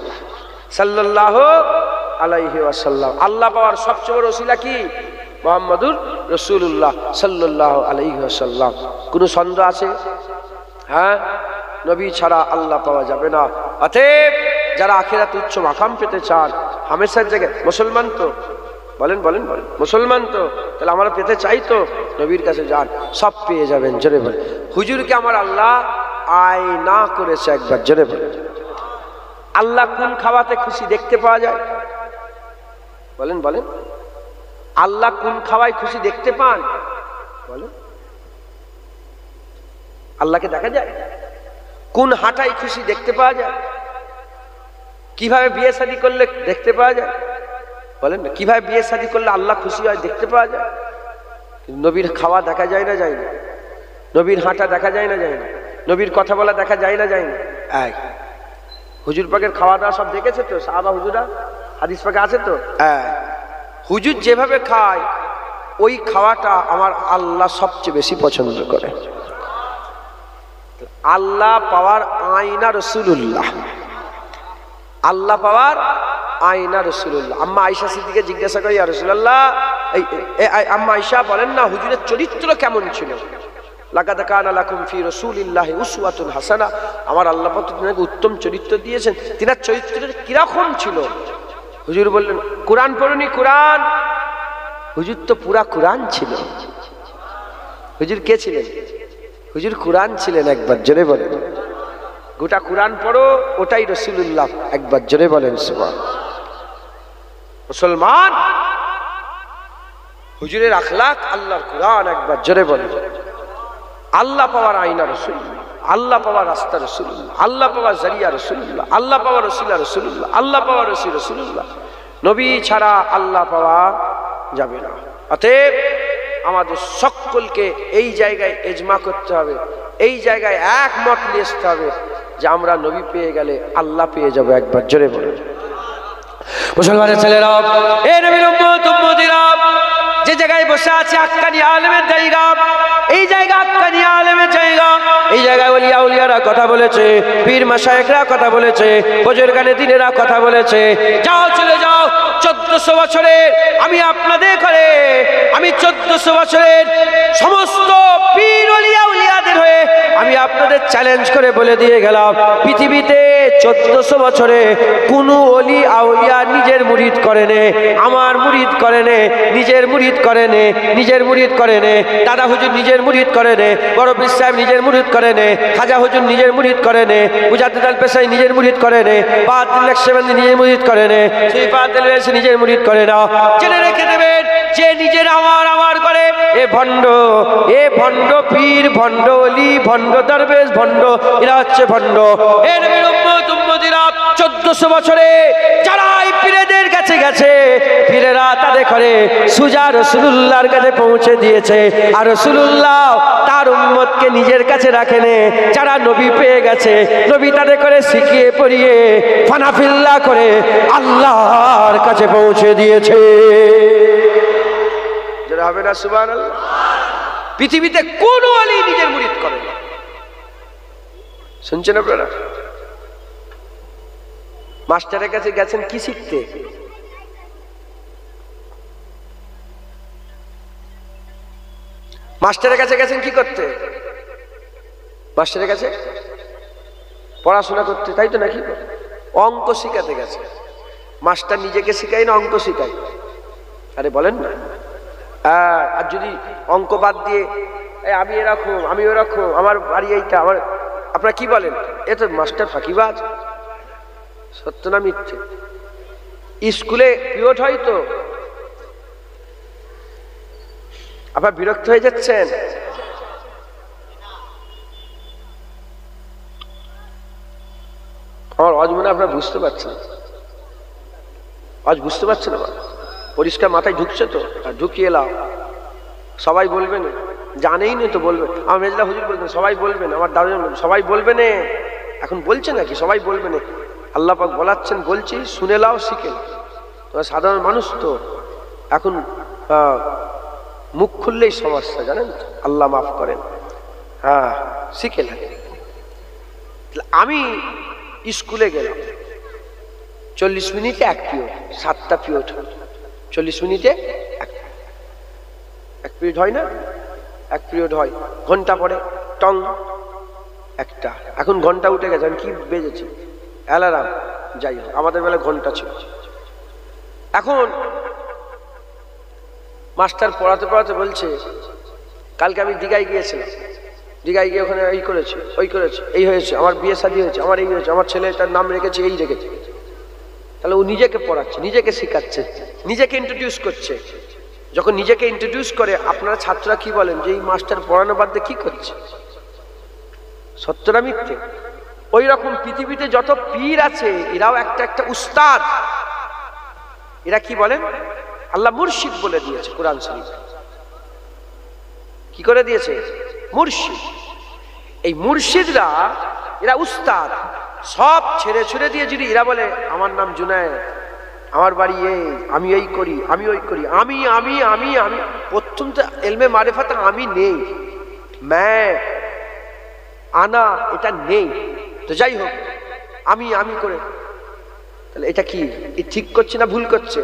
সাল্লাল্লাহু আলাইহি ওয়াসাল্লাম। আল্লাহ পাওয়ার সবচেয়ে বড় ওসিলা কি? মুহাম্মদুর রাসূলুল্লাহ সাল্লাল্লাহু আলাইহি ওয়াসাল্লাম। কোনো সন্দেহ আছে? হ্যাঁ, নবী ছাড়া আল্লাহ পাওয়া যাবে না। অতএব যারা আখিরাতে উচ্চ মাকাম পেতে চান, হামেশার জায়গায় মুসলমান তো বলেন বলেন বলেন, মুসলমান তো, তাহলে আমরা পেতে চাই তো নবীর কাছে যান, সব পেয়ে যাবেন। জোরে বলেন, হুজুরকে আমার আল্লাহ আয়না করেছে একবার। জোরে বলেন, আল্লাহ কোন খাওয়াতে খুশি দেখতে পাওয়া যায়? বলেন বলেন, আল্লাহ কোন খাওয়ায় খুশি দেখতে পান? বলেন, আল্লাহকে দেখা যায়? কোন হাঁটাই খুশি দেখতে পাওয়া যায়? কিভাবে বিয়ে শাদী করলে দেখতে পাওয়া যায়? বলেন না, কিভাবে বিয়ে শাদী করলে আল্লাহ খুশি হয় দেখতে পাওয়া যায়? নবীর খাওয়া দেখা যায় না যায় না? নবীর হাঁটা দেখা যায় না যায় না? নবীর কথা বলা দেখা যায় না যায় না? এই হুজুর পাকের খাওয়া দাওয়া সব দেখেছে তো সাহাবা হুজুরা? হাদিস পাকে আছে তো? হুজুর যেভাবে খায় ওই খাওয়াটা আমার আল্লাহ সবচেয়ে বেশি পছন্দ করে। আল্লাহ পাওয়ার আয়না রাসূলুল্লাহ, আল্লাহ পাওয়ার আয়না রাসূলুল্লাহ। আম্মা আয়েশা সিদ্দিকা জিজ্ঞাসা করে, ইয়া রাসূলুল্লাহ, আম্মা আয়েশা বলেন না হুজুরের চরিত্র কেমন ছিল? লাকাদ কানা লাকুম ফি রাসূলিল্লাহি উসওয়াতুন হাসানা, আমার আল্লাহ পাক আপনাকে উত্তম চরিত্র দিয়েছেন। তিনার চরিত্রের কিরকম ছিল? হুজুর বললেন, কোরআন পড়ুনি? কোরআন? হুজুর তো পুরা কোরআন ছিল। হুজুর কে ছিলেন? হুজুর কোরআন ছিলেন। একবার জোরে বলেন, গোটা কোরআন পড়ো, ওটাই রাসূলুল্লাহ। একবার জোরে বলেন সুবহানাল্লাহ। মুসলমান, হুজুরের আখলাক আল্লাহর কোরআন। একবার জোরে বলেন, আল্লাহ পাওয়ার আয়না রাসূলুল্লাহ। আল্লাহ পাওয়ার রাস্তা রাসূলুল্লাহ, আল্লাহ পাওয়ার জরিয়া রাসূলুল্লাহ, আল্লাহ পাওয়ার ওসিলা রাসূলুল্লাহ, আল্লাহ পাওয়ার ওসি রাসূলুল্লাহ। নবী ছাড়া আল্লাহ পাওয়া যাবে না। অতএব আমাদের সকলকে এই জায়গায় ইজমা করতে হবে, এই জায়গায় একমত নিয়ে আসতে হবে যে আমরা নবী পেয়ে গেলে আল্লাহ পেয়ে যাবো। একবার জোরে বলুন। মুসলমানের ছেলেরা, এই নবীর উম্মত উম্মতিরা যে জায়গায় বসে আছে আক্কানি আলেমের জায়গা, এই জায়গা আক্কানি আলেমের জায়গা, এই জায়গায় ওলিয়া উলিয়ারা কথা বলেছে, পীর মাশায়েখরা কথা বলেছে, বুজুর্গানে দ্বীনেরা কথা বলেছে। যাও চলে যাও, 1400 বছরের আমি আপনাদের ঘরে, আমি 1400 বছরের সমস্ত পীর ওলিয়া উলিয়াদের হয়ে আমি আপনাদের চ্যালেঞ্জ করে বলে দিয়ে গেলাম, পৃথিবীতে 1400 বছরে কোনো ওলি আউলিয়া নিজের মুরিদ করে নে, আমার মুরিদ করে নে, নিজের মুরিদ করে নে, নিজের মুরিদ করে নে, দাদা হুজুর নিজের মুরিদ করে নে, বড় পীর সাহেব নিজের মুরিদ করে নে, খাজা হুজুর নিজের মুরিদ করে নে, মুজাদ্দিদ আল পেশাই নিজের মুরিদ করে নে, বাহাউদ্দিন নকশবন্দি নিজের মুরিদ করে নে, সিফাত আল ওয়াইসি নিজের মুরিদ করে না। জেনে রেখে দেবেন যে নিজের আমার আমার করে এ ভণ্ড, এ ভণ্ড পীর, ভণ্ড ওলি, ভণ্ড দরবেশ, ভণ্ড, এরা হচ্ছে ভণ্ড। এ নবীর উম্মত উম্মতিরা 1400 বছরে যারা এই পীরেদের কাছে গেছে, পীরেরা তাদের ঘরে সুজা রাসূলুল্লাহর কাছে পৌঁছে দিয়েছে, আর রাসূলুল্লাহ তার উম্মতকে নিজের কাছে রাখেনে। যারা নবী পেয়ে গেছে, নবী তাদের করে শিখিয়ে পড়িয়ে ফানাফিল্লাহ করে আল্লাহর কাছে পৌঁছে দিয়েছে। যারা হবে না সুবহানাল্লাহ। পৃথিবীতে কোন ওলি নিজের মুরিদ করে না। শুনছেন আপনারা? মাস্টারের কাছে গেছেন কি শিখতে? মাস্টারের কাছে গেছেন কি করতে? মাস্টারের কাছে পড়াশোনা করতে, তাই তো নাকি? অঙ্ক শিখাতে গেছে। মাস্টার নিজেকে শিখায় না অঙ্ক শিখায়? আরে বলেন না। আর যদি অঙ্ক বাদ দিয়ে আমি এরকম, আমি ওরকম, আমার বাড়ি এইটা, আমার, আপনারা কি বলেন? এ তো মাস্টার ফাঁকিবাজ। সত্য না মিথ্যে? স্কুলে পিরিয়ড হয় তো আপনার বিরক্ত হয়ে যাচ্ছেন? আমার আজ মনে আপনারা বুঝতে পারছেন, আজ বুঝতে পারছেন আমার পরিষ্কার মাথায় ঢুকছে তো? আর ঢুকিয়ে এলাম। সবাই বলবেন, জানেই না তো বলবেন। আমার মেজলা হুজুর বলবেন সবাই বলবেন, আমার দাদা সবাই বলবে না। এখন বলছে নাকি সবাই বলবে না? আল্লাহ পাক বলাচ্ছেন, বলছি শুনে লাও, শিখে লাও। তোমরা সাধারণ মানুষ তো, এখন মুখ খুললেই সমস্যা, জানেন? আল্লাহ মাফ করেন। হ্যাঁ, শিখে লাগে। আমি স্কুলে গেলাম, 40 মিনিটে এক পিরিয়ড, 7টা পিরিয়ড, 40 মিনিটে এক পিরিয়ড হয় না? এক পিরিয়ড হয়, ঘন্টা পরে টং একটা। এখন ঘন্টা উঠে গেছে, কি বেজেছে? অ্যালার্ম। যাই হোক, আমাদের বেলায় ঘন্টা ছিল। এখন মাস্টার পড়াতে পড়াতে বলছে, কালকে আমি দীঘায় গিয়েছিলাম, দীঘায় গিয়ে ওখানে এই করেছে, ওই করেছে, এই হয়েছে, আমার বিয়ে শাদী হয়েছে, আমার এই হয়েছে, আমার ছেলে তার নাম রেখেছে, এই রেখেছে। তাহলে ও নিজেকে পড়াচ্ছে, নিজেকে শেখাচ্ছে, নিজেকে ইন্ট্রোডিউস করছে। যখন নিজেকে ইন্ট্রোডিউস করে, আপনারা ছাত্ররা কি বলেন যে এই মাস্টার পড়ানো বাদ দিয়ে কি করছে? সত্য না মিথ্যে? ওই রকম পৃথিবীতে যত পীর আছে, এরাও একটা একটা উস্তাদ। এরা কি বলেন? আল্লাহ মুর্শিদ বলে দিয়েছে কোরআন শরীফ। কি করে দিয়েছে? মুর্শিদ। এই মুর্শিদরা, এরা উস্তাদ। সব ছেড়ে ছুড়ে দিয়ে যদি এরা বলে আমার নাম জুনায়েদ, আমার বাড়ি এই, আমি এই করি, আমি ওই করি, আমি আমি আমি আমি, প্রথম তো এলমে মারিফাতে আমি নেই, আনা এটা নেই। তো যাই হোক, আমি আমি করে, তাহলে এটা কি ঠিক করছে না ভুল করছে?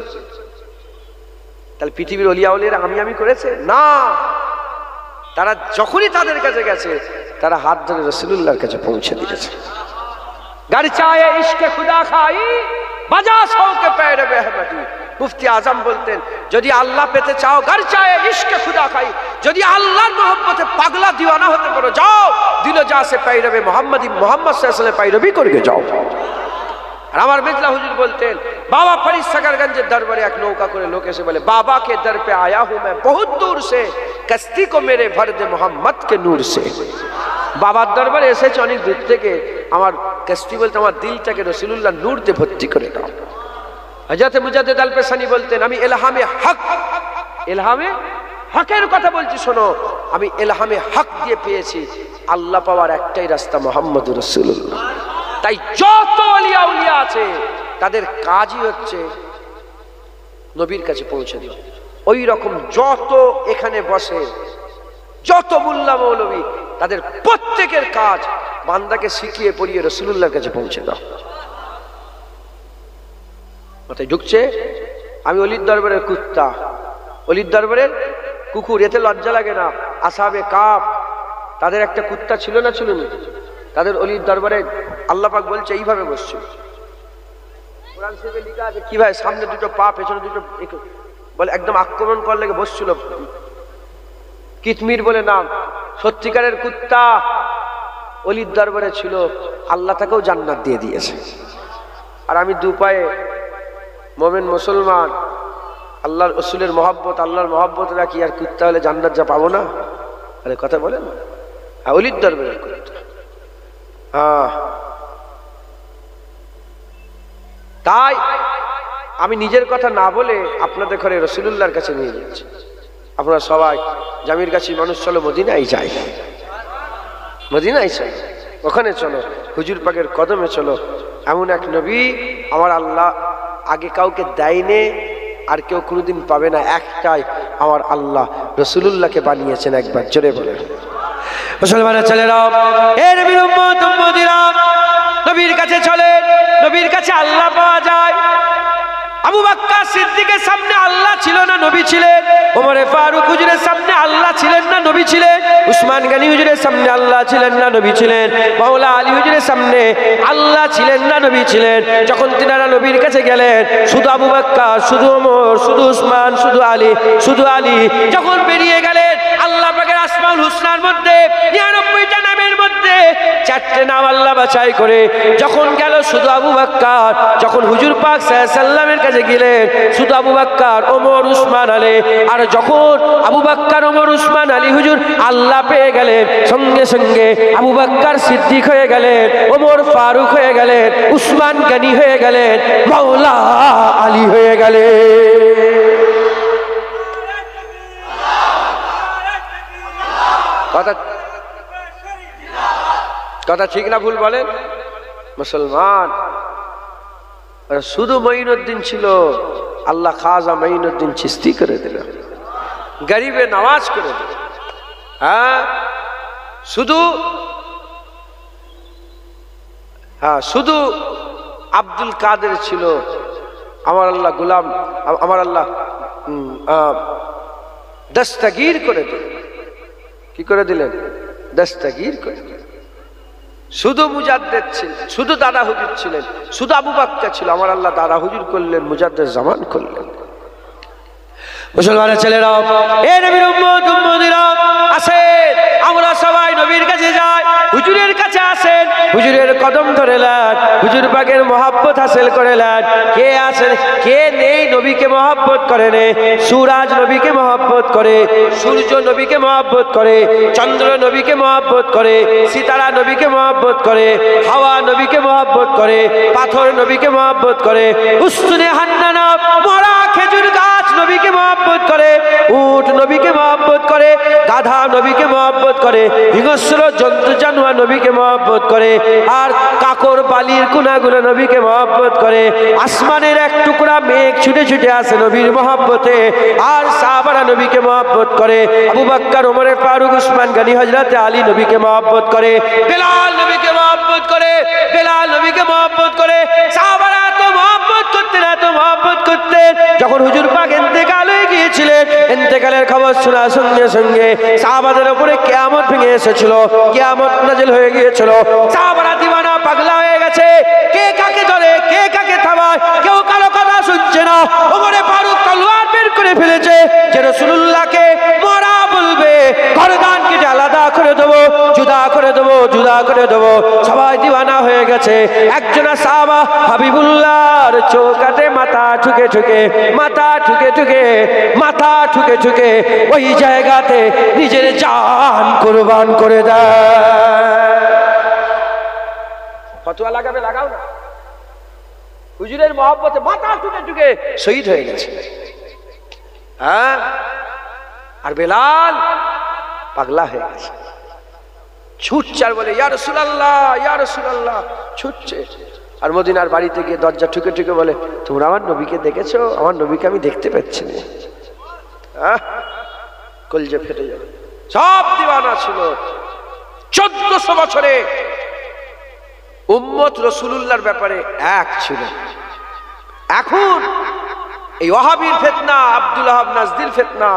তাহলে পৃথিবীর ওলিয়া ওলিয়ারা আমি আমি করেছে না। তারা যখনই তাদের কাছে গেছে, তারা হাত ধরে রাসূলুল্লাহর কাছে পৌঁছে দিয়েছে। গাড়ি চায় ইশকে খুদা খাই বাজা সৌকে পেরে বেহমতি। মুফতি আজম বলতেন, যদি আল্লাহ পেতে চাও, গাড়ি চায় ইশকে খুদা খাই, যদি আল্লাহর মহব্বতে পাগলা দিওয়ানা হতে পারো, যাও দিল যা সে পাইরবে মোহাম্মদ সাল্লাল্লাহু আলাইহি ওয়াসাল্লাম পাইরবি করকে যাও। আর আমার মেজলা হুজুর বলতেন, বাবা ফরিদ সাগরগঞ্জের দরবারে এক নৌকা করে লোক এসে বলে, বাবা কে দর पे आया हूं मैं बहुत दूर से, कश्ती को मेरे भर दे मोहम्मद के नूर से। বাবার দরবারে এসেছে অনেক দূর থেকে, আমার কাস্তি বলতে আমার দিলটাকে রসুলুল্লাহ নূর দিয়ে ভর্তি করে দাও। হযরত মুজাদ্দিদ আল পেশানি বলতেন, আমি ইলহামে হক, ইলহামে হকের কথা বলছি শোনো, আমি ইলহামে হক দিয়ে পেয়েছি, আল্লাহ পাওয়ার একটাই রাস্তা মুহাম্মদুর রাসূলুল্লাহ। তাই যত আউলিয়া উলিয়া আছে তাদের কাজই হচ্ছে নবীর কাছে পৌঁছে দেওয়া। ওই রকম যত এখানে বসে যত মোল্লা মৌলবী, তাদের প্রত্যেকের কাজ বান্দাকে শিখিয়ে পড়িয়ে রাসূলুল্লাহর কাছে পৌঁছে দাও। মাথায় ঢুকছে আমি অলির দরবারের কুত্তা, অলির দরবারের কুকুর, এতে লজ্জা লাগে না? আসহাবে কাফ তাদের একটা কুত্তা ছিল না, ছিল না? তাদের অলির দরবারে আল্লাহ পাক বলছে এইভাবে বসছিল, কোরআন শরীফে লেখা আছে কিভাবে সামনে দুটো পা পেছনে দুটো, বলে একদম আক্রমণ করার লেগে বসছিল। কিতমির বলে নাম, সত্যিকারের কুত্তা অলির দরবারে ছিল, আল্লাহ তাকেও জান্নাত দিয়ে দিয়েছে। আর আমি দু পায়ে মোমেন মুসলমান, আল্লাহর রসুলের মহব্বত, আল্লাহর মহব্বত রাখি, আর কুত্তা হলে জান্নাত যা পাবো না? আরে কথা বলেন, অলির দরবারের কুত্তা। তাই আমি নিজের কথা না বলে আপনাদের ঘরে রাসূলুল্লাহর কাছে নিয়ে যাচ্ছি। আপনারা সবাই জামির কাছে মানুষ চলো মদিনায় যাই, মদিনায় চলো, ওখানে চলো, হুজুর পাকের কদমে চলো। এমন এক নবী আমার আল্লাহ আগে কাউকে দেয়নি, আর কেউ কোনোদিন পাবে না, একটাই আমার আল্লাহ রাসূলুল্লাহকে বানিয়েছেন। একবার জোরে বলে মুসলমানের ছেলেরা, এ নবীর উম্মত উম্মতিরা, নবীর কাছে চলে, নবীর কাছে আল্লাহ পাওয়া যায়। আবু বকর সিদ্দিকের সামনে আল্লাহ ছিল না, নবী ছিলেন। ওমর ফারুক হুজুরের সামনে আল্লাহ ছিলেন না, নবী ছিলেন। উসমান গনি হুজুরের সামনে আল্লাহ ছিলেন না, নবী ছিলেন। মাওলা আলী হুজুরের সামনে আল্লাহ ছিলেন না, নবী ছিলেন। যখন তিনারা নবীর কাছে গেলেন, শুধু আবু বকর, শুধু ওমর, শুধু উসমান, শুধু আলী যখন বেরিয়ে গেলেন, আল্লাহ পাকের আসমাউল হুসনার মধ্যে 99টা নামের মধ্যে 4টে নাম আল্লাহ বাছাই করে যখন গেল শুধু আবু বকর, যখন হুজুর পাক সাল্লাল্লাহু আলাইহি সাল্লামের কাছে গেলেন শুধু আবু বকর, ওমর, উসমান, আলী, আর যখন আবু বকর, ওমর, উসমান, আলী হুজুর আল্লাহ পেয়ে গেলেন, সঙ্গে সঙ্গে আবু বকর সিদ্দিক হয়ে গেলেন, ওমর ফারুক হয়ে গেলেন, উসমান গনি হয়ে গেলেন, মাওলা আলী হয়ে গেলেন। কথা ঠিক না ভুল বলেন? মুসলমান শুধু মঈনুদ্দিন ছিল, আল্লাহ খাজা মঈনুদ্দিন চিশতি করে দিল, গরিবে নওয়াজ করে দিল। শুধু আব্দুল কাদের ছিল, আমার আল্লাহ গোলাম, আমার আল্লাহ দস্তগীর করে দিলেন। কি করে দিলেন? দস্তগীর করে দিলেন। শুধু মুজাদ্দেদ ছিলেন, শুধু দাদা হুজুর ছিলেন, শুধু আবু বকর ছিল, আমার আল্লাহ দাদা হুজুর করলেন, মুজাদ্দেদ জামান করলেন। মুসলমানের ছেলেরা, এ নবীর উম্মত উম্মতিরা, আসেন আমরা সবাই নবীর কাছে যাই, হুজুরের কাছে আসেন, হুজুরের কদম ধরেলেন, হুজুর পাকের মহব্বত হাসিল করেলেন। কে আছেন, কে নেই নবীকে মহব্বত করে নে? সূরাজ নবীকে মহব্বত করে, সূর্য নবীকে মহব্বত করে, চন্দ্র নবীকে মহব্বত করে, সিতারা নবীকে মহব্বত করে, হাওয়া নবীকে মহব্বত করে, পাথর নবীকে মহব্বত করে, উস্তুনে হান্নানা মরা খেজুর গাছ নবীকে মহব্বত করে, উট নবীকে মহব্বত করে, গাধা নবীকে মহব্বত করে, হিংস্র জন্তু জানোয়ার নবীকে মহব্বত করে, আর কাকর বালির কুনাগুলো নবীকে মহব্বত করে। আসমানের এক টুকরা মেঘ ছুটে ছুটে আসে নবীর মহব্বতে, আর সাহাবারা নবীকে মহব্বত করে। আবু বকর, ওমর ফারুক, উসমান গনি, হযরত আলী নবীকে মহব্বত করে, বেলাল নবীকে মহব্বত করে, বেলাল নবীকে মহব্বত করে। সাহাবারা এত মহব্বত করতেন, এত মহব্বত করতেন, যখন হুজুর পাক ইন্তেকাল হয়ে গিয়েছিলেন, ইন্তেকালের খবর শোনার সঙ্গে সঙ্গে সাহাবাদের উপরে কিয়ামত ভেঙে এসেছিল, কিয়ামত নাজিল হয়ে গিয়েছিল। সাহাবারা দিওয়ানা, পাগলা হয়ে গেছে, কে কাকে ধরে, কে কাকে থামায়, কেউ কারো কথা শুনছে না। ওমর ফারুক তলোয়ার বের করে ফেলেছে, যে রাসূলুল্লাহকে মরা বলবে, গর্দান কেটে আলাদা করে দেবো, জুদা করে দেবো, জুদা করে দেবো। সবাই দিওয়ানা হয়ে গেছে। গেছে। একজন সাহাবা হাবিবুল্লাহর চৌকাঠে মাথা ঠুকে ঠুকে ওই জায়গাতে নিজের জান কুরবান করে দেয়। ফতোয়া লাগাবে, লাগাও না। হুজুরের মহব্বতে মাথা ঠুকে শহীদ হয়ে গেছে। হ্যাঁ, আর বেলাল পাগলা হয়ে গেছে, ছুটছে আর বলে ইয়া রাসূলুল্লাহ, ইয়া রাসূলুল্লাহ, ছুটছে। আর মদিনার বাড়িতে গিয়ে দরজা ঠুকে ঠুকে বলে, তোমরা আমার নবীকে দেখেছো? আমার নবীকে আমি দেখতে পাচ্ছি না। কলজে ফেটে যাবে। সব দিওয়ানা ছিল। 1400 বছরে উম্মত রাসূলুল্লাহর ব্যাপারে এক ছিল। এখন এই ওয়াহাবীর ফিতনা, আব্দুল ওয়াহাব নাজদির ফিতনা,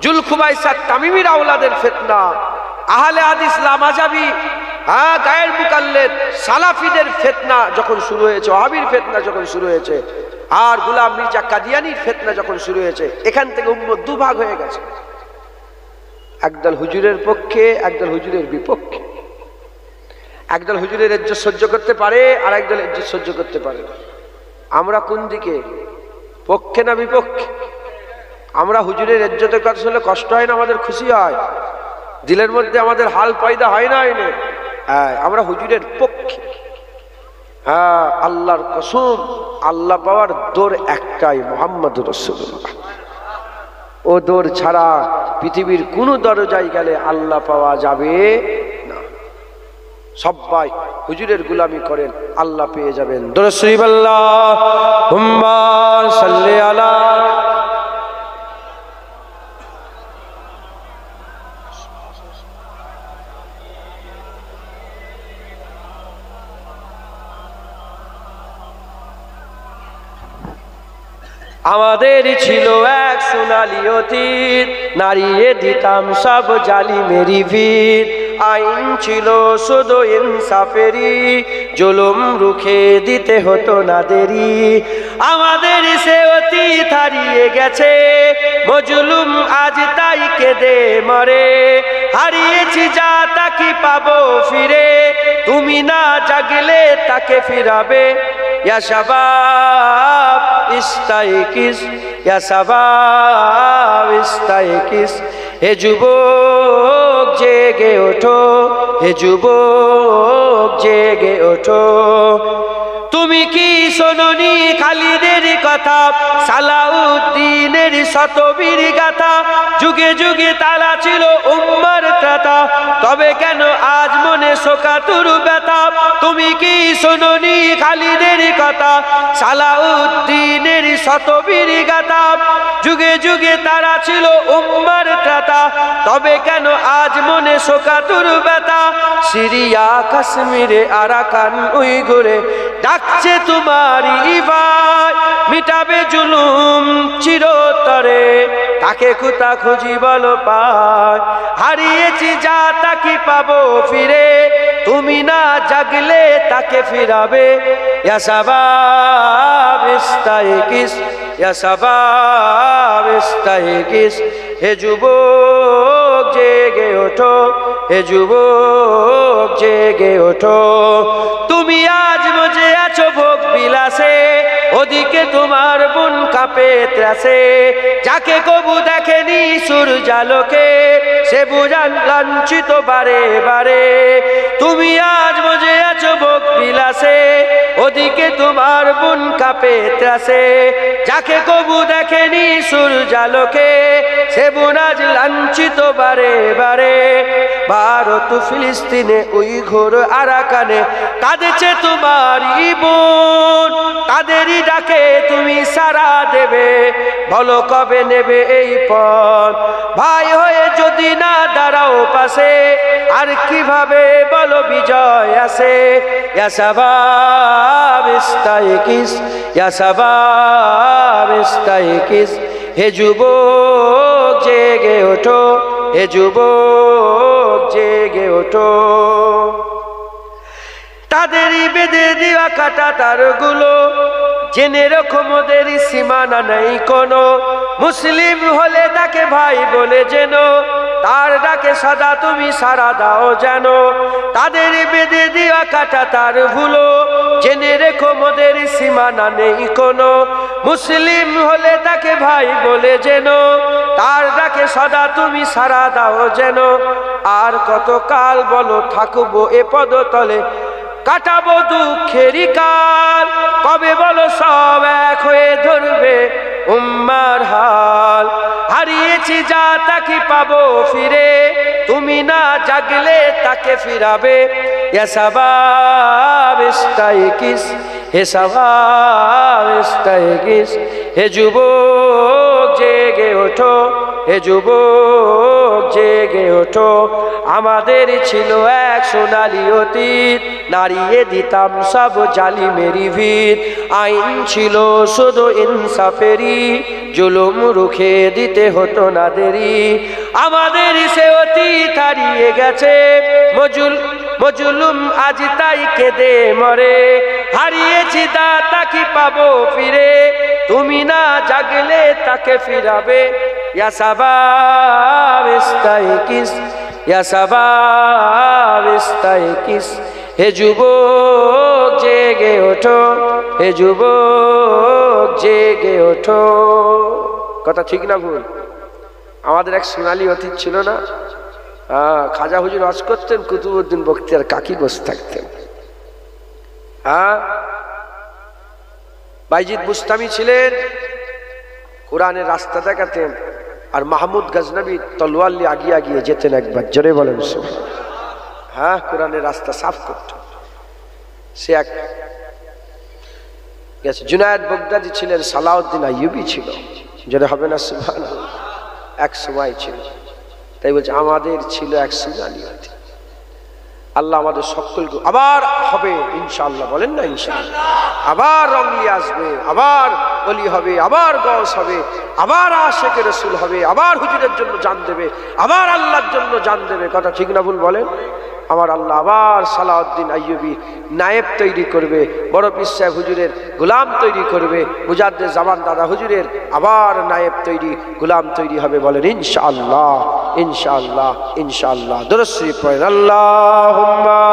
জুলখুবাইসাত তামিমির আওলাদের ফিতনা, আহলে হাদিস লামাজাবি, গায়ের মুকাল্লিদ সালাফিদের ফিতনা যখন শুরু হয়েছে, ওয়াহাবীর ফিতনা যখন শুরু হয়েছে, আর গোলাম মির্জা কাদিয়ানির ফিতনা যখন শুরু হয়েছে, এখান থেকে উম্মত দুভাগ হয়ে গেছে। একদল হুজুরের পক্ষে, একদল হুজুরের বিপক্ষে। একদল হুজুরের ইজ্জত সহ্য করতে পারে, আর একদল ইজ্জত সহ্য করতে পারে। আমরা কোন দিকে, পক্ষে না বিপক্ষে? আমরা হুজুরের ইজ্জতের কথা শুনলে কষ্ট হয় না, আমাদের খুশি হয়, দিলের মধ্যে আমাদের হাল পয়দা হয় না? আমরা হুজুরের পক্ষে। হ্যাঁ, আল্লাহর কসম, আল্লাহ পাওয়ার দৌড় একটাই, মুহাম্মদুর রাসূলুল্লাহ। ও দৌড় ছাড়া পৃথিবীর কোন দরজায় গেলে আল্লাহ পাওয়া যাবে না। সবাই হুজুরের গোলামি করেন, আল্লাহ পেয়ে যাবেন। দরুদ শরীফ আল্লাহুম্মা সাল্লি আলা। আমাদের ছিল এক সোনালি অতীত, নারিয়ে দিতাম সব জালিমেরই ভিত। আইন ছিল শুধু ইনসাফেরই, জুলুম রুখে দিতে হতো না দেরি। আমাদের সে অতীত হারিয়ে গেছে, মজলুম আজ তাই কেঁদে মরে। হারিয়েছি যা তাকে পাবো ফিরে, তুমি না জাগলে তাকে ফিরাবে। ইয়া শাবাব ইস্তাইকিস, ইয়া শাবাব ইস্তাইকিস। হে যুবক জেগে ওঠো, হে যুবক জেগে ওঠো। তুমি কি শোনোনি খালিদের কথা, সালাউদ্দিনের শতবীর গাথা? যুগে যুগে তারা ছিল উম্মার ত্রাতা, তবে কেন আজ মনে শোকাতুর ব্যথা? তুমি কি শোনোনি খালিদের কথা, সালাউদ্দিনের শতবীর গাথা? যুগে যুগে তারা ছিল উম্মার ত্রাতা, তবে কেন আজ মনে শোকাতুর ব্যথা? সিরিয়া কাশ্মীরে আরাকান উইঘুরে ডাকছে তোমারই ভাই, মিটাবে জুলুম চিরতরে, তাকে কোথা খুঁজি বলো পাই। হারিয়েছি যা তাকে পাবো ফিরে, তুমি না জাগলে তাকে ফিরাবে। ইয়া শাবাব ইস্তাইকিস, ইয়া শাবাব ইস্তাইকিস। হে যুবক জেগে ওঠো, হে যুবক জেগে ওঠো। তুমি আজ মজে আছো ভোগ বিলাসে, ওদিকে তোমার বোন কাঁপে ত্রাসে। যাকে কবু দেখেনি সূর্যালোকে, সে বুঝান লাঞ্ছিত বারে বারে। তুমি আজ মজে আছো ভোগ বিলাসে, ওদিকে তোমার বোন কাঁপে ত্রাসে। যাকে কবু দেখেনি সূর্যালোকে, সে বোন আজ লাঞ্ছিত বারে বারে। ভারত ফিলিস্তিনে উইঘুর আরাকানে কাঁদেছে তোমারই বোন, তাদেরই ডাকে তুমি সাড়া দেবে, বলো কবে নেবে এই পথ? ভাই হয়ে যদি না দাঁড়াও পাশে, আর কিভাবে বলো বিজয় আসে? ইয়া শাবাব ইস্তাইকিস, ইয়া শাবাব ইস্তাইকিস। হে যুবক জেগে ওঠো, হে যুবক জেগে ওঠো। তাদেরই বেঁধে দেওয়া কাটা তারগুলো, জেনে রাখো মোদের সীমানা নেই কোনো। মুসলিম হলে তাকে ভাই বলে যেন, তার ডাকে সদা তুমি সাড়া দাও যেন, তাদের বেঁধে দেওয়া কাটা তার ভুলো, জেনে রেখো মোদের সীমানা নেই কোনো, মুসলিম হলে তাকে ভাই বলে যেন, তার ডাকে সদা তুমি সাড়া দাও যেন। আর কত কাল বলো থাকবো এ পদতলে, কাটাবো দুঃখেরই কাল, কবে বলো সব এক হয়ে ধরবে উম্মার হাল। হারিয়েছি যা তাকে পাবো ফিরে, তুমি না জাগলে তাকে ফিরাবে। ইয়া শাবাব ইস্তাইকিস, হে শাবাব ইস্তাইকিস, হে যুবক জেগে ওঠো, হে যুবক জেগে ওঠো। আমাদের ছিল এক সোনালী অতীত, নাড়িয়ে দিতাম সব জালিমেরই ভিত। আইন ছিল শুধু ইনসাফেরই, জুলুম রুখে দিতে হতো না দেরি। আমাদের সে অতীত হারিয়ে গেছে, মজলুম আজ তাই কেঁদে মরে। হারিয়েছি তা তাকে পাবো ফিরে, তুমি না জাগলে তাকে ফিরাবে। ইয়া শাবাব ইস্তাইকিস, ইয়া শাবাব ইস্তাইকিস, হে যুবক জেগে ওঠো, হে যুবক জেগে ওঠো। কথা ঠিক না ভুল? আমাদের এক সোনালী অতীত ছিল না? খাজা হুজুর ওয়াজ করতেন, কুতুবউদ্দিন বখতিয়ার কাকি বসে থাকতেন। বাইজিদ বুস্তামি ছিলেন, কোরআনের রাস্তা দেখাতেন, আর মাহমুদ গজনবী তলোয়ার নিয়ে আগিয়ে আগিয়ে যেতেন একবার। জোরে বলেন সুবহানাল্লাহ। কোরআনের রাস্তা সাফ করতেন। সে এক গেছে। জুনায়েদ বাগদাদি ছিলেন, সালাউদ্দিন আইয়ুবী ছিল। জোরে হবে না সুবহানাল্লাহ? এক সময় ছিল। তাই বলছে আমাদের ছিল এক সোনালী অতীত। আল্লাহ আমাদের সকলকে আবার হবে ইনশাআল্লাহ, বলেন না ইনশাআল্লাহ? আবার রঙলি আসবে, আবার ওলি হবে, আবার গস হবে, আবার আশিকে রাসূল হবে, আবার হুজুরের জন্য জান দেবে, আবার আল্লাহর জন্য জান দেবে। কথা ঠিক না ভুল বলেন? আমার আল্লাহ আবার সালাউদ্দিন আইয়ুবী নায়েব তৈরি করবে, বড় পীর সাহেব হুজুরের গোলাম তৈরি করবে, মুজাদ্দেদ জামান দাদা হুজুরের আবার নায়েব তৈরি, গোলাম তৈরি হবে। বলেন ইনশাআল্লাহ, ইনশাআল্লাহ, ইনশাআল্লাহ। দুরূদ শরীফ পড়েন। আল্লাহুম্মা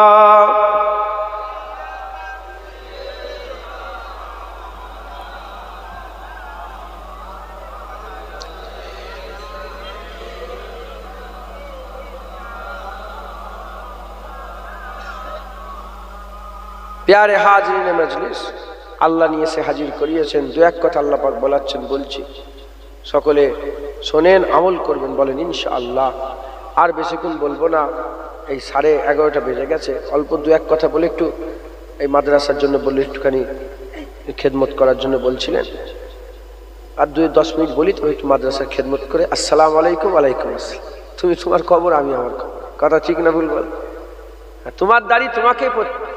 প্যারে হাজিরিনে মজলিস, আল্লাহ নিয়ে এসে হাজির করিয়েছেন। দু এক কথা আল্লাহ পাক বলাচ্ছেন, বলছি সকলে শোনেন, আমল করবেন। বলেন ইনশাআল্লাহ। আর বেশিক্ষণ বলবো না, এই 11:30 বেজে গেছে। অল্প দু এক কথা বলে একটু এই মাদ্রাসার জন্য বলে একটুখানি খেদমত করার জন্য বলছিলেন। আর 2-10 মিনিট বলি তো একটু মাদ্রাসার খেদমত করে। আসসালামু আলাইকুম। ওয়ালাইকুম আসসালাম। তুমি তোমার খবর, আমি আমার খবর। কথা ঠিক না ভুল বল? তোমার দাড়ি তোমাকে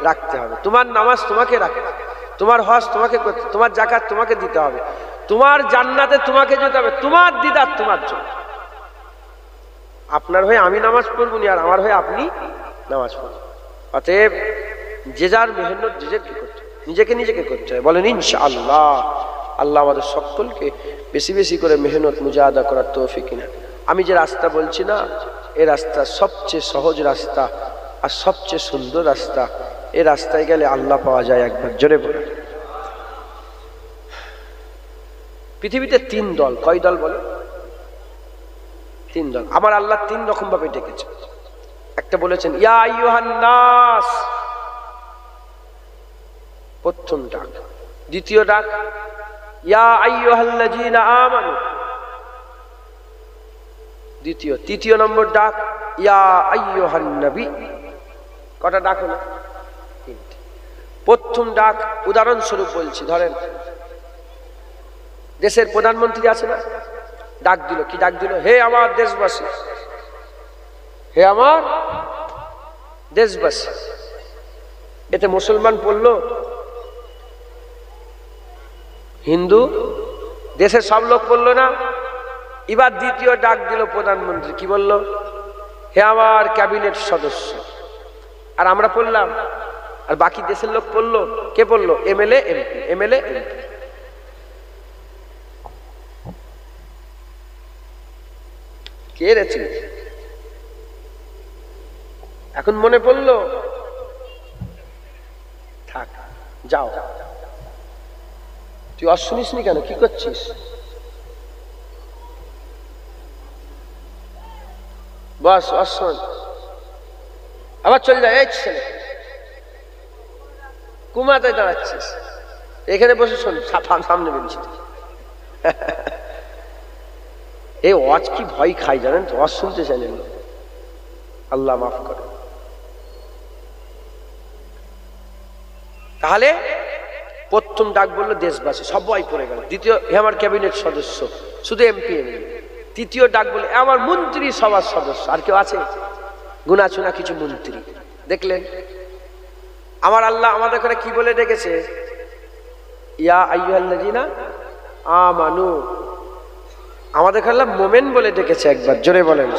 রাখতে হবে, তোমার নামাজ তোমাকে রাখতে হবে, তোমার হজ তোমাকে করতে, তোমার যাকাত তোমাকে দিতে হবে, তোমার জান্নাতে তোমাকে যেতে হবে, তোমার দিদার তোমার জন্য। আপনার হয়ে আমি নামাজ পড়বো না, আর আমার হয়ে আপনি নামাজ পড়বেন। অতএব যে যার মেহনত নিজেকে করতে, নিজেকে করতে হয়। বলেন ইনশাআল্লাহ। আল্লাহ আমাদের সকলকে বেশি বেশি করে মেহনত মুজাহাদা করার তৌফিক দেন। আমি যে রাস্তা বলছি না, এই রাস্তা সবচেয়ে সহজ রাস্তা আর সবচেয়ে সুন্দর রাস্তা। এই রাস্তায় গেলে আল্লাহ পাওয়া যায় একবার। জোরে বলে। পৃথিবীতে 3 দল। কয় দল বলে? 3 দল। আমার আল্লাহ 3 রকম ভাবে ডেকেছে। একটা বলেছেন ইয়া আইয়ুহান নাস, প্রথম ডাক। দ্বিতীয় ডাক ইয়া আইয়ুহাল্লাযীনা আমানু, দ্বিতীয়। তৃতীয় নম্বর ডাক ইয়া আইয়ুহান নবী। কটা ডাক হলো? 3টে। প্রথম ডাক উদাহরণস্বরূপ বলছি, ধরেন দেশের প্রধানমন্ত্রী আছে না, ডাক দিল। কি ডাক দিল? হে আমার দেশবাসী, হে আমার দেশবাসী। এতে মুসলমান পড়লো, হিন্দু, দেশের সব লোক পড়লো না। এবার দ্বিতীয় ডাক দিল প্রধানমন্ত্রী। কি বলল? হে আমার ক্যাবিনেট সদস্য। আর আমরা পড়লাম, আর বাকি দেশের লোক পড়লো। কে পড়লো? MLA MP, MLA MP. কে রেছে? এখন মনে পড়লো, থাক, যাও। তুই শুনিস নি কেন? কি করছিস? বস, শোন, আবার চলে যায়। এই ছেলে, কুমাতায় দাঁড়াচ্ছিস, এখানে বসে শোন, সামনে বেরিয়েছি। এই ওয়াজ কি ভয় খাই জানেন তো? ওয়াজ শুনতে চাইলেন, আল্লাহ মাফ করে। তাহলে প্রথম ডাক বললো দেশবাসী, সবাই পড়ে গেল। দ্বিতীয়, হে আমার ক্যাবিনেট সদস্য, শুধু এমপি এমএলএ। তৃতীয় ডাক বলে আমার মন্ত্রী সভার সদস্য। আর কেউ আছে? গুনাচুনা কিছু মন্ত্রী। দেখলেন আমার আল্লাহ আমাদের করে কি বলে ডেকেছে? ইয়া আইয়ুহাল্লাযিনা আমানু। আমাদের আল্লাহ মোমেন বলে ডেকেছে একবার, জোরে বলেন।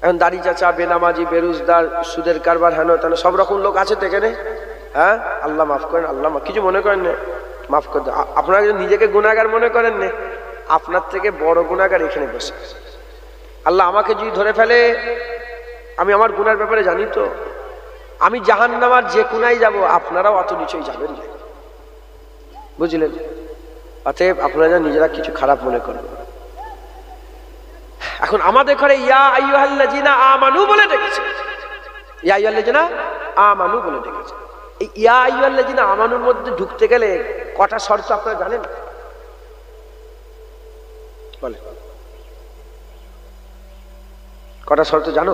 এখন দাড়ি চাচা, বেনামাজি, বেরোজগার, সুদের কারবার, হেন তেন সব রকম লোক আছে তো এখানে। হ্যাঁ, আল্লাহ মাফ করেন, আল্লাহ কিছু মনে করেন না, মাফ করে দেন। আপনারা যদি নিজেকে গুনাহগার মনে করেন না, আপনার থেকে বড় গুনাহগার এখানে বসে। আল্লাহ আমাকে যদি ধরে ফেলে, আমি আমার গুনার ব্যাপারে জানি তো, আমি জাহান্নামার যে কোনায় যাব, আপনারাও অত নিচেই যাবেন না, বুঝলেন? অতএব আপনারা নিজেরা কিছু খারাপ মনে করবেন। এখন আমাদের ঘরে ইয়া আইয়ুহাল্লাযিনা আমানু বলে ডেকেছে, ইয়া আইয়ুহাল্লাযিনা আমানু বলে ডেকেছে। এই ইয়া আইয়ুহাল্লাযিনা আমানুর মধ্যে ঢুকতে গেলে কটা শর্ত আপনারা জানেন? বলে কটা শর্ত জানো?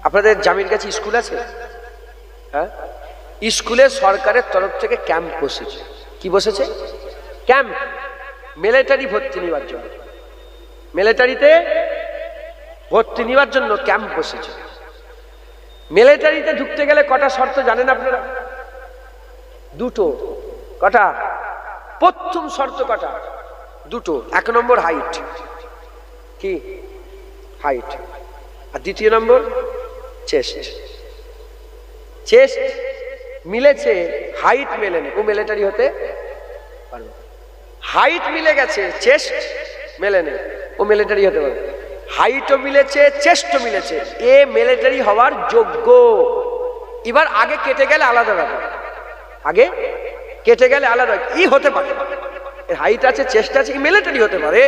আপনাদের জামির কাছে স্কুল আছে? হ্যাঁ, স্কুলে সরকারের তরফ থেকে ক্যাম্প বসেছে। কি বসেছে? ক্যাম্প। মিলিটারি ভর্তি নেওয়ার জন্য, মিলিটারিতে ভর্তি নেওয়ার জন্য ক্যাম্প বসেছে। মিলিটারিতে ঢুকতে গেলে কটা শর্ত জানেন আপনারা? দুটো। কটা? প্রথম শর্ত কটা? দুটো। এক নম্বর হাইট। কি হাইট? আর দ্বিতীয় নম্বর চেস্ট। চেস্ট মিলেছে, হাইট মেলেনি, ও মিলিটারি হতে পারবে। হাইট মিলে গেছে, চেস্ট মেলেনি, ও মিলিটারি হতে পারবে। হাইটও মিলেছে, চেস্টও মিলেছে, এ মিলিটারি হওয়ার যোগ্য। এবার আগে কেটে গেলে আলাদা ব্যাপার, আগে কেটে গেলে আলাদা, ই হতে পারে, হাইট আছে, চেস্ট আছে, মিলিটারি হতে পারে।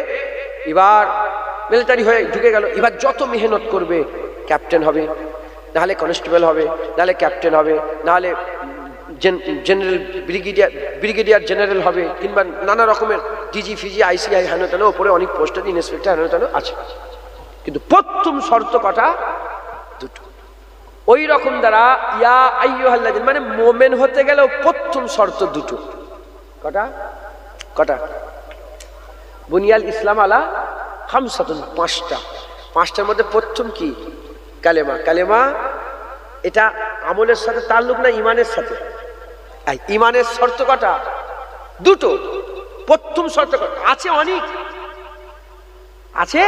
এবার মিলিটারি হয়ে ঢুকে গেল, এবার যত মেহনত করবে, ক্যাপ্টেন হবে, নাহলে কনস্টেবল হবে, নাহলে ক্যাপ্টেন হবে, নাহলে জেনারেল, ব্রিগেডিয়ার জেনারেল হবে, কিংবা নানা রকমের ডিজি ফিজি আইসিআই হেন তেন, ওপরে অনেক পোস্ট আছে, ইন্সপেক্টর হেন তেন আছে। কিন্তু প্রথম শর্ত কটা? দুটো। ওই রকম দ্বারা ইয়া আইয়ুহাল্লাযিনা মানে মোমেন হতে গেলেও প্রথম শর্ত দুটো। কটা? কটা? বুনিয়াল ইসলাম আলা খামসাতুন, পাঁচটা। পাঁচটার মধ্যে প্রথম কি? কালেমা। কালেমা এটা আমলের সাথে তাল্লুক না, ইমানের সাথে। ইমানের শর্ত কটা? দুটো। প্রথম শর্ত কটা? আছে অনেক, আছে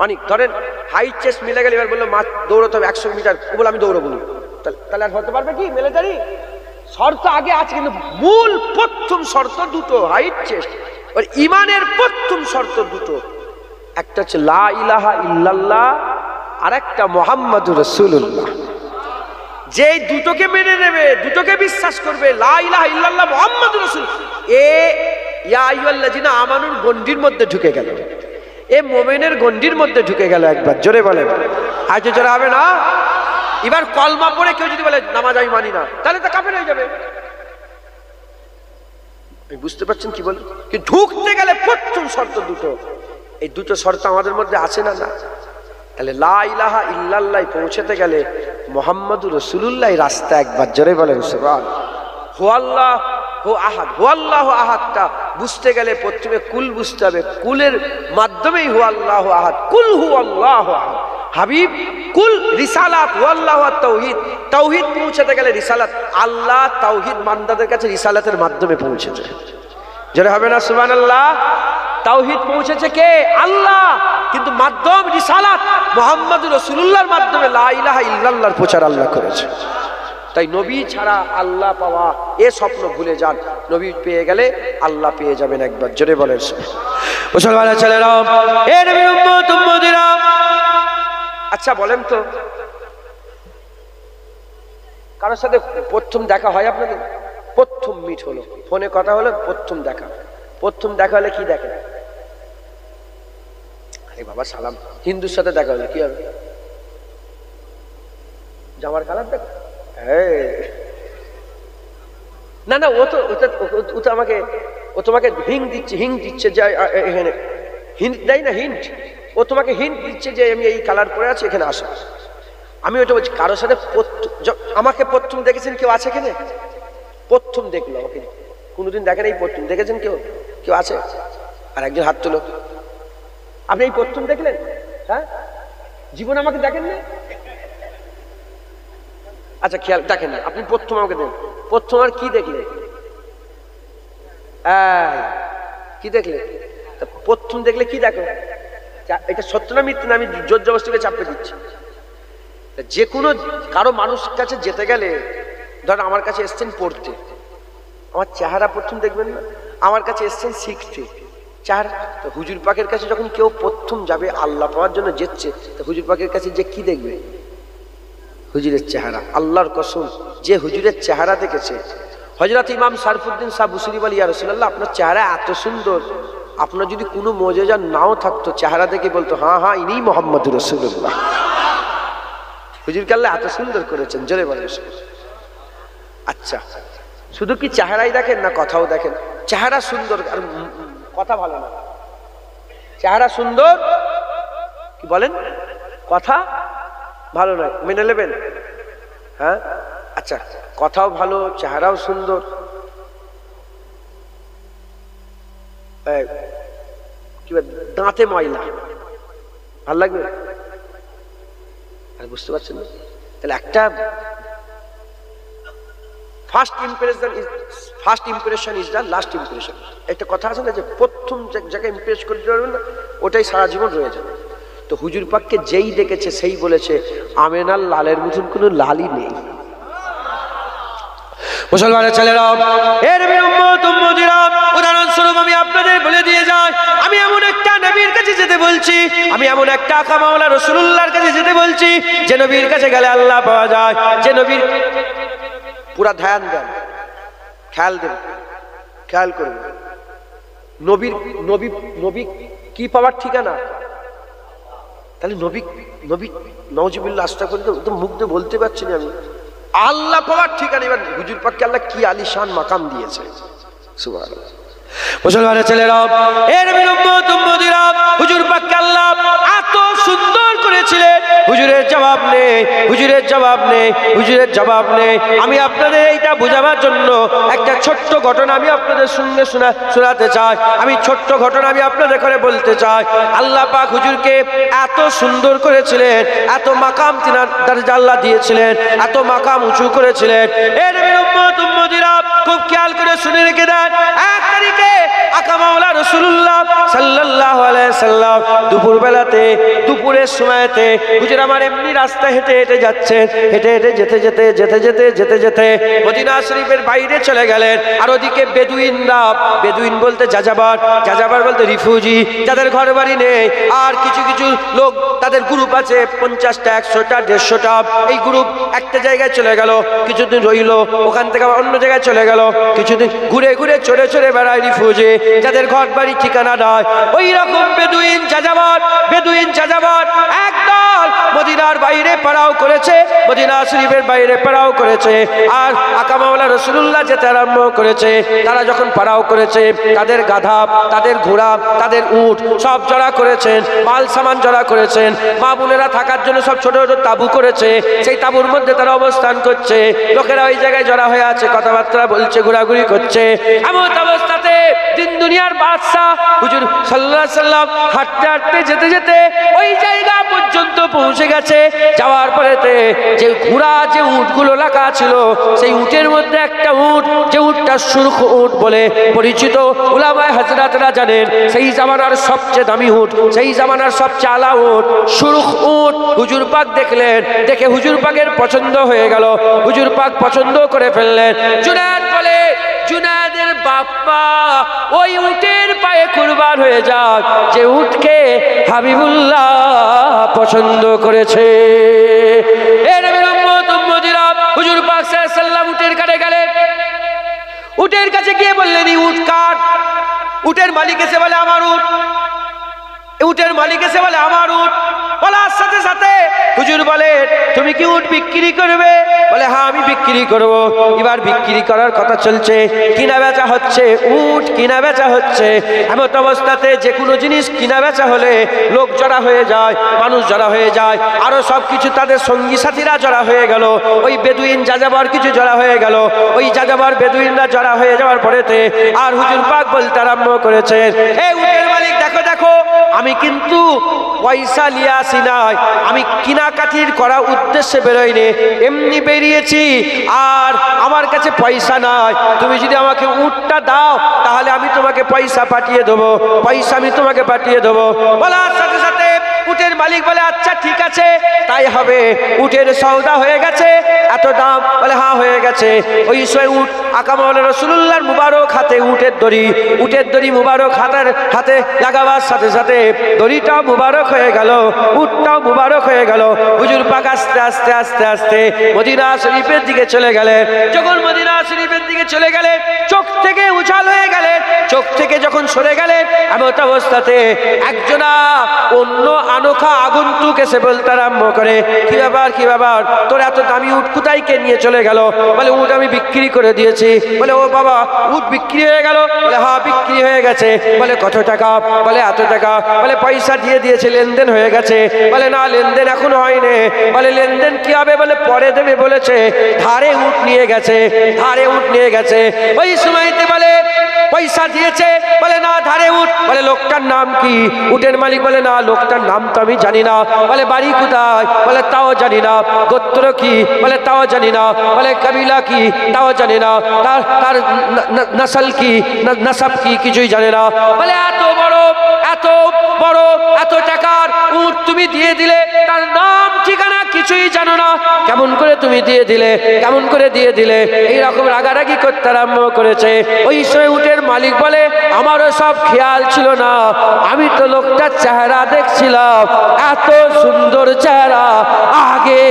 অনেক। ধরেন হাইট চেস্ট মিলে গেলে, এবার বললো মাছ দৌড়াতে হবে 100 মিটার, বলে আমি দৌড়াবো, তাহলে আর হতে পারবে কি মিলিটারি? শর্ত আগে আছে, কিন্তু মূল প্রথম শর্ত দুটো, হাইট চেস্ট। আর ইমানের প্রথম শর্ত দুটো, একটা হচ্ছে লা ইলাহা ইল্লাল্লাহ, আর একটা মুহাম্মাদুর রাসূলুল্লাহ। যে দুটোকে মেনে নেবে, দুটোকে বিশ্বাস করবে, লা ইলাহা ইল্লাল্লাহ মুহাম্মাদুর রাসূল, এ ইয়া আইয়ুহাল্লাযিনা আমানুর গণ্ডির মধ্যে ঢুকে গেল, এ মুমিনের গণ্ডির মধ্যে ঢুকে গেল। একবার জোরে বলেন, আজ জোরে হবে না? এবার কলমা পড়ে কেউ যদি বলে নামাজ আমি মানি না, তাহলে তো কাফের হয়ে যাবে। বুঝতে পারছেন কি বলে? কি ঢুকতে গেলে প্রথম শর্ত দুটো, এই দুটো শর্ত আমাদের মধ্যে আছে না? না। তাহলে লা ইলাহা ইল্লাল্লাহ পৌঁছাতে গেলে মুহাম্মাদুর রাসূলুল্লাহ রাস্তা। একবার জোরে বলেন সুবহানাল্লাহ। হুয়াল্লাহ হু আহাদ, হুয়াল্লাহু আহাদটা বুঝতে গেলে প্রথমে কুল বুঝতে হবে, কুলের মাধ্যমেই হুয়াল্লাহু আহাদ, কুল হুয়াল্লাহু আহাদ। হাবিব কুল রিসালাত, হুয়াল্লাহু তাওহীদ, তাওহীদ পৌঁছাতে গেলে রিসালাত, আল্লাহ তাওহীদ বান্দাদের কাছে রিসালাতের মাধ্যমে পৌঁছেছে। জোরে হবে না সুবহানাল্লাহ? তাওহীদ পৌঁছেছে কে? আল্লাহ, কিন্তু মাধ্যম রিসালাত মুহাম্মাদুর রাসূলুল্লাহর মাধ্যমে লা ইলাহা ইল্লাল্লাহর প্রচার আল্লাহ করেছে। তাই নবী ছাড়া আল্লাহ পাওয়া এ স্বপ্ন ভুলে যান, নবী পেয়ে গেলে আল্লাহ পেয়ে যাবেন একবার। জোরে বলেন মুসলমানের ছেলেরা, এ নবীর উম্মত উম্মতিরা, আচ্ছা বলেন তো কারোর সাথে প্রথম দেখা হয় আপনাদের? প্রথম মিট হলো, ফোনে কথা হলো, প্রথম দেখা। প্রথম দেখা হলে কি দেখেন? আরে বাবা সালাম। হিন্দুর সাথে দেখা হলে কি হবে? জামার কালার দেখ। না না, ও তো আমাকে হিং দিচ্ছে যে এখানে হিন্ট দেয় না, হিন্ট। ও তোমাকে হিন্ট দিচ্ছে যে আমি এই কালার পরে আছি, এখানে আসো। আমি ওটা বলছি, কারোর সাথে আমাকে প্রথম দেখেছেন কেউ আছে এখানে? প্রথম দেখলো আমাকে, কোনোদিন দেখেন এই প্রথম দেখেছেন কেউ আছে? আর একজন হাত তুলো। আপনি এই প্রথম দেখলেন? হ্যাঁ, জীবন আমাকে দেখেন না? আচ্ছা খেয়াল দেখেন না, আপনি প্রথম আমাকে দেন। প্রথম আর কি দেখলে? কি দেখলে? প্রথম দেখলে কি দেখো? এটা সত্য না মিথ্যা না আমি জোর জবরদস্তি চাপে দিচ্ছি। যে কোনো কারো মানুষ কাছে যেতে গেলে, ধরেন আমার কাছে এসছেন পড়তে, আমার চেহারা প্রথম দেখবেন না? আমার কাছে এসছেন শিখতে, চেহারা। তো হুজুর পাকের কাছে যখন কেউ প্রথম যাবে আল্লাহ পাওয়ার জন্য যেচ্ছে, তো হুজুর পাকের কাছে যে কি দেখবে? হুজুরের চেহারা। আল্লাহর কসম, যে হুজুরের চেহারা দেখেছে, হযরত ইমাম শরফুদ্দীন সাহেব বুসরি বলে, ইয়া রাসূলুল্লাহ আপনার চেহারা এত সুন্দর, আপনার যদি কোনো মুজিজা নাও থাকতো, চেহারা দেখে বলতো হ্যাঁ হ্যাঁ ইনি মুহাম্মদুর রাসূলুল্লাহ। হুজুরকে আল্লাহ এত সুন্দর করেছেন, জোরে বলেন। আচ্ছা, শুধু কি চেহারাই দেখেন না কথাও দেখেন? চেহারা সুন্দর আর কথা ভালো না? চেহারা সুন্দর কি বলেন, কথা ভালো নয়, মেনে নেবেন? হ্যাঁ, আচ্ছা, কথাও ভালো, চেহারাও সুন্দর, কি দাঁতে ময়লা, ভাল লাগবে? আর বুঝতে পারছেন না? তাহলে একটা first impression is the last impression. একটা কথা আছে না যে প্রথম জায়গায় ইমপ্রেস করতে পারবেন না, ওটাই সারা জীবন রয়ে যাবে। তো হুজুর পাককে যেই দেখেছে সেই বলেছে আমেনার লালের মতন কোনো লালই নেই। মুসলমানের ছেলেরা, এর উম্মত উম্মতিরা, উদাহরণস্বরূপ আমি আপনাদের বলে দিয়ে যাই, আমি এমন একটা নবীর কাছে যেতে বলছি, আমি এমন একটা আকা মাওলা রাসূলুল্লাহর কাছে যেতে বলছি, যে নবীর কাছে গেলে আল্লাহ পাওয়া যায়। যে নবীর পুরা ধ্যান দেন, খেয়াল দেন, খেয়াল করবেন, নবী কি পাওয়ার ঠিকানা? তাহলে নবী নাউজুবিল্লাহ আস্তাগফিরুল্লাহ, তো মুখ দিয়ে বলতে পারছি না আমি, আল্লাহ পাওয়ার ঠিকানা। এবার হুজুর পাককে আল্লাহ কি আলিশান মাকাম দিয়েছে, সুবহানাল্লাহ। মুসলমানের ছেলেরা, এর নবীর উম্মত উম্মতিরা, হুজুর পাককে আল্লাহ এত সুন্দর করেছিলেন, হুজুরের জবাব নেই, হুজুরের জবাব নেই, হুজুরের জবাব নেই। আমি আপনাদের এইটা বোঝাবার জন্য একটা ছোট্ট ঘটনা আমি আপনাদের শোনাতে চাই। আমি ছোট্ট ঘটনা আমি আপনাদের করে বলতে চাই। আল্লাহ পাক হুজুরকে এত সুন্দর করেছিলেন, এত মাকাম তিনার দরজা আল্লাহ দিয়েছিলেন, এত মাকাম উঁচু করেছিলেন। এর নবীর উম্মত উম্মতিরা, খুব খেয়াল করে শুনে রেখে দেন। 1 তারিখে আকা মাওলা রাসূলুল্লাহ সাল্লাল্লাহু আলাইহি সাল্লাম দুপুরের সময়তে হুজুর আমার এমনি রাস্তা হেঁটে হেঁটে যাচ্ছেন, হেঁটে হেঁটে যেতে যেতে মদিনা শরীফের বাইরে চলে গেলেন। আর ওদিকে বেদুইনরা, বেদুইন বলতে যাযাবার বলতে রিফিউজি, যাদের ঘর বাড়ি নেই, আর কিছু লোক তাদের গ্রুপ আছে 50টা 100টা 150টা, এই গ্রুপ একটা জায়গায় চলে গেল, কিছুদিন রইল, ওখান থেকে অন্য জায়গায় চলে গেল, কিছুদিন ঘুরে চড়ে বেড়ায় রিফিউজি, যাদের ঘর বাড়ি ঠিকানা নয়। ওই রকম বেদুইন যাযাবর একদল মদিনার বাইরে পাড়াও করেছে, মদিনা শরীফের বাইরে পাড়াও করেছে। আর আকা মাওলা রাসূলুল্লাহ যেতে আরম্ভ করেছে। তারা যখন পাড়াও করেছে, তাদের গাধা, তাদের ঘোড়া, তাদের উট সব জড়া করেছেন, মাল সামান জড়া করেছেন। মা বোনেরা থাকার জন্য সব ছোট ছোট তাঁবু করেছে, সেই তাঁবুর মধ্যে তারা অবস্থান করছে। লোকেরা ওই জায়গায় জড়া হয়ে আছে, কথাবার্তা বলছে, ঘোরাঘুরি করছে। এমন অবস্থাতে দিন দুনিয়ার বাদশাহ হুজুর সাল্লাল্লাহু আলাইহি সাল্লাম হাঁটতে হাঁটতে যেতে যেতে ওই জায়গা পর্যন্ত পৌঁছে গেছে। যাওয়ার পরেতে যে ঘোড়া যে উটগুলো রাখা ছিল সেই উটের মধ্যে একটা উট, যে উটটা সুরখ উট বলে পরিচিত, উলামায়ে হযরতরা জানেন সেই জামানার সবচেয়ে দামি উট, সেই জামানার সবচেয়ে আলা উট সুরখ উট। হুজুর পাক দেখলেন, দেখে হুজুর পাকের পছন্দ হয়ে গেল, হুজুর পাক পছন্দ করে ফেললেন। জুনায়েদ বলে, জুনায়েদের বাপ্পা ওই উটের পায়ে কুরবান হয়ে যাক যে উটকে হাবিবুল্লাহ পছন্দ করেছে। এ নবীর উম্মত উম্মতিরা, হুজুর পাক সাল্লাল্লাহু আলাইহি ওয়াসাল্লাম উটের কাছে গেলেন। উটের কাছে গিয়ে বললেন, এই উট কার? উটের মালিক এসে বলে আমার উট। উটের মালিক এসে বলে আমার উট। বলার সাথে সাথে হুজুর বলে, তুমি কি উট বিক্রি করবে? বলে হ্যাঁ আমি বিক্রি করব। এবার বিক্রি করার কথা চলছে, কিনা বেচা হচ্ছে, উট কিনা বেচা হচ্ছে। এমত অবস্থাতে যে কোনো জিনিস কিনা বেচা হলে লোক জড়া হয়ে যায়, মানুষ জড়া হয়ে যায়, আরো সব কিছু তাদের সঙ্গী সাথীরা জড়া হয়ে গেল। ওই বেদুইন যাযাবর কিছু জড়া হয়ে গেল। ওই যাযাবর বেদুইনরা জড়া হয়ে যাওয়ার পরেতে আর হুজুর পাক বলতে আরম্ভ করেছেন, এই উটের মালিক দেখো দেখো, আমি কিন্তু পয়সা নিয়ে আসি নাই, আমি কিনাকাটির করা উদ্দেশ্যে বেরোইনি, এমনি বেরিয়েছি, আর আমার কাছে পয়সা নাই। তুমি যদি আমাকে উটটা দাও তাহলে আমি তোমাকে পয়সা পাঠিয়ে দেবো, পয়সা আমি তোমাকে পাঠিয়ে দেবো। বলার সাথে সাথে উটের মালিক বলে আচ্ছা ঠিক আছে তাই হবে। উটের সওদা হয়ে গেছে, এত দাম? বলে হ্যাঁ হয়ে গেছে। ওই সময় উট আকামলে রাসূলুল্লাহর মুবারক হাতে উটের দড়ি মুবারক হাতে লাগাবার সাথে সাথে দড়িটাও মুবারক হয়ে গেল, উটটাও মুবারক হয়ে গেল। হুজুর পাক আস্তে আস্তে আস্তে আস্তে মদিনা শরীফের দিকে চলে গেলেন। যখন মদিনা শরীফের দিকে চলে গেলেন, চোখ থেকে উজাল হয়ে গেলেন, চোখ থেকে যখন সরে গেলেন, এমত অবস্থাতে একজনা অন্য আনোখা আগন্তুক এসে বলতে আরম্ভ করে, কি ব্যাপার কি ব্যাপার, তোর এত দামি উট কোথায় কে নিয়ে চলে গেল? বলে উট আমি বিক্রি করে দিয়েছি। বলে ও বাবা, উট বিক্রি হয়ে গেল? বলে হ্যাঁ বিক্রি হয়ে গেছে। বলে কত টাকা? বলে এত টাকা। বলে পয়সা দিয়ে দিয়েছে, লেনদেন হয়ে গেছে? বলে না লেনদেন এখনো হয়নি। বলে লেনদেন কি হবে? বলে পরে দেবে বলেছে, ধারে উট নিয়ে গেছে, ধারে উট নিয়ে গেছে। ওই সময়তে বলে পয়সা দিয়েছে? বলে না ধারে উট। বলে লোকটার নাম কি? উটের মালিক বলে না লোকটার নাম তো আমি জানি না। বলে বাড়ি কোথায়? বলে তাও জানি না। গোত্র কি? বলে তাও জানি না। বলে কবিলা কি? তাও জানি না। তার নসল কি, নসব কি, কিছুই জানে না। বলে এত বড় এত টাকার উট তুমি দিয়ে দিলে, তার নাম ঠিকানা কিছুই জানো না, কেমন করে তুমি দিয়ে দিলে, কেমন করে দিয়ে দিলে? এইরকম রাগারাগি করতে আরম্ভ করেছে। ওই সময় উটের মালিক বলে আমারও সব খেয়াল ছিল না, আমি তো লোকটার চেহারা দেখছিলাম, এত সুন্দর চেহারা আগে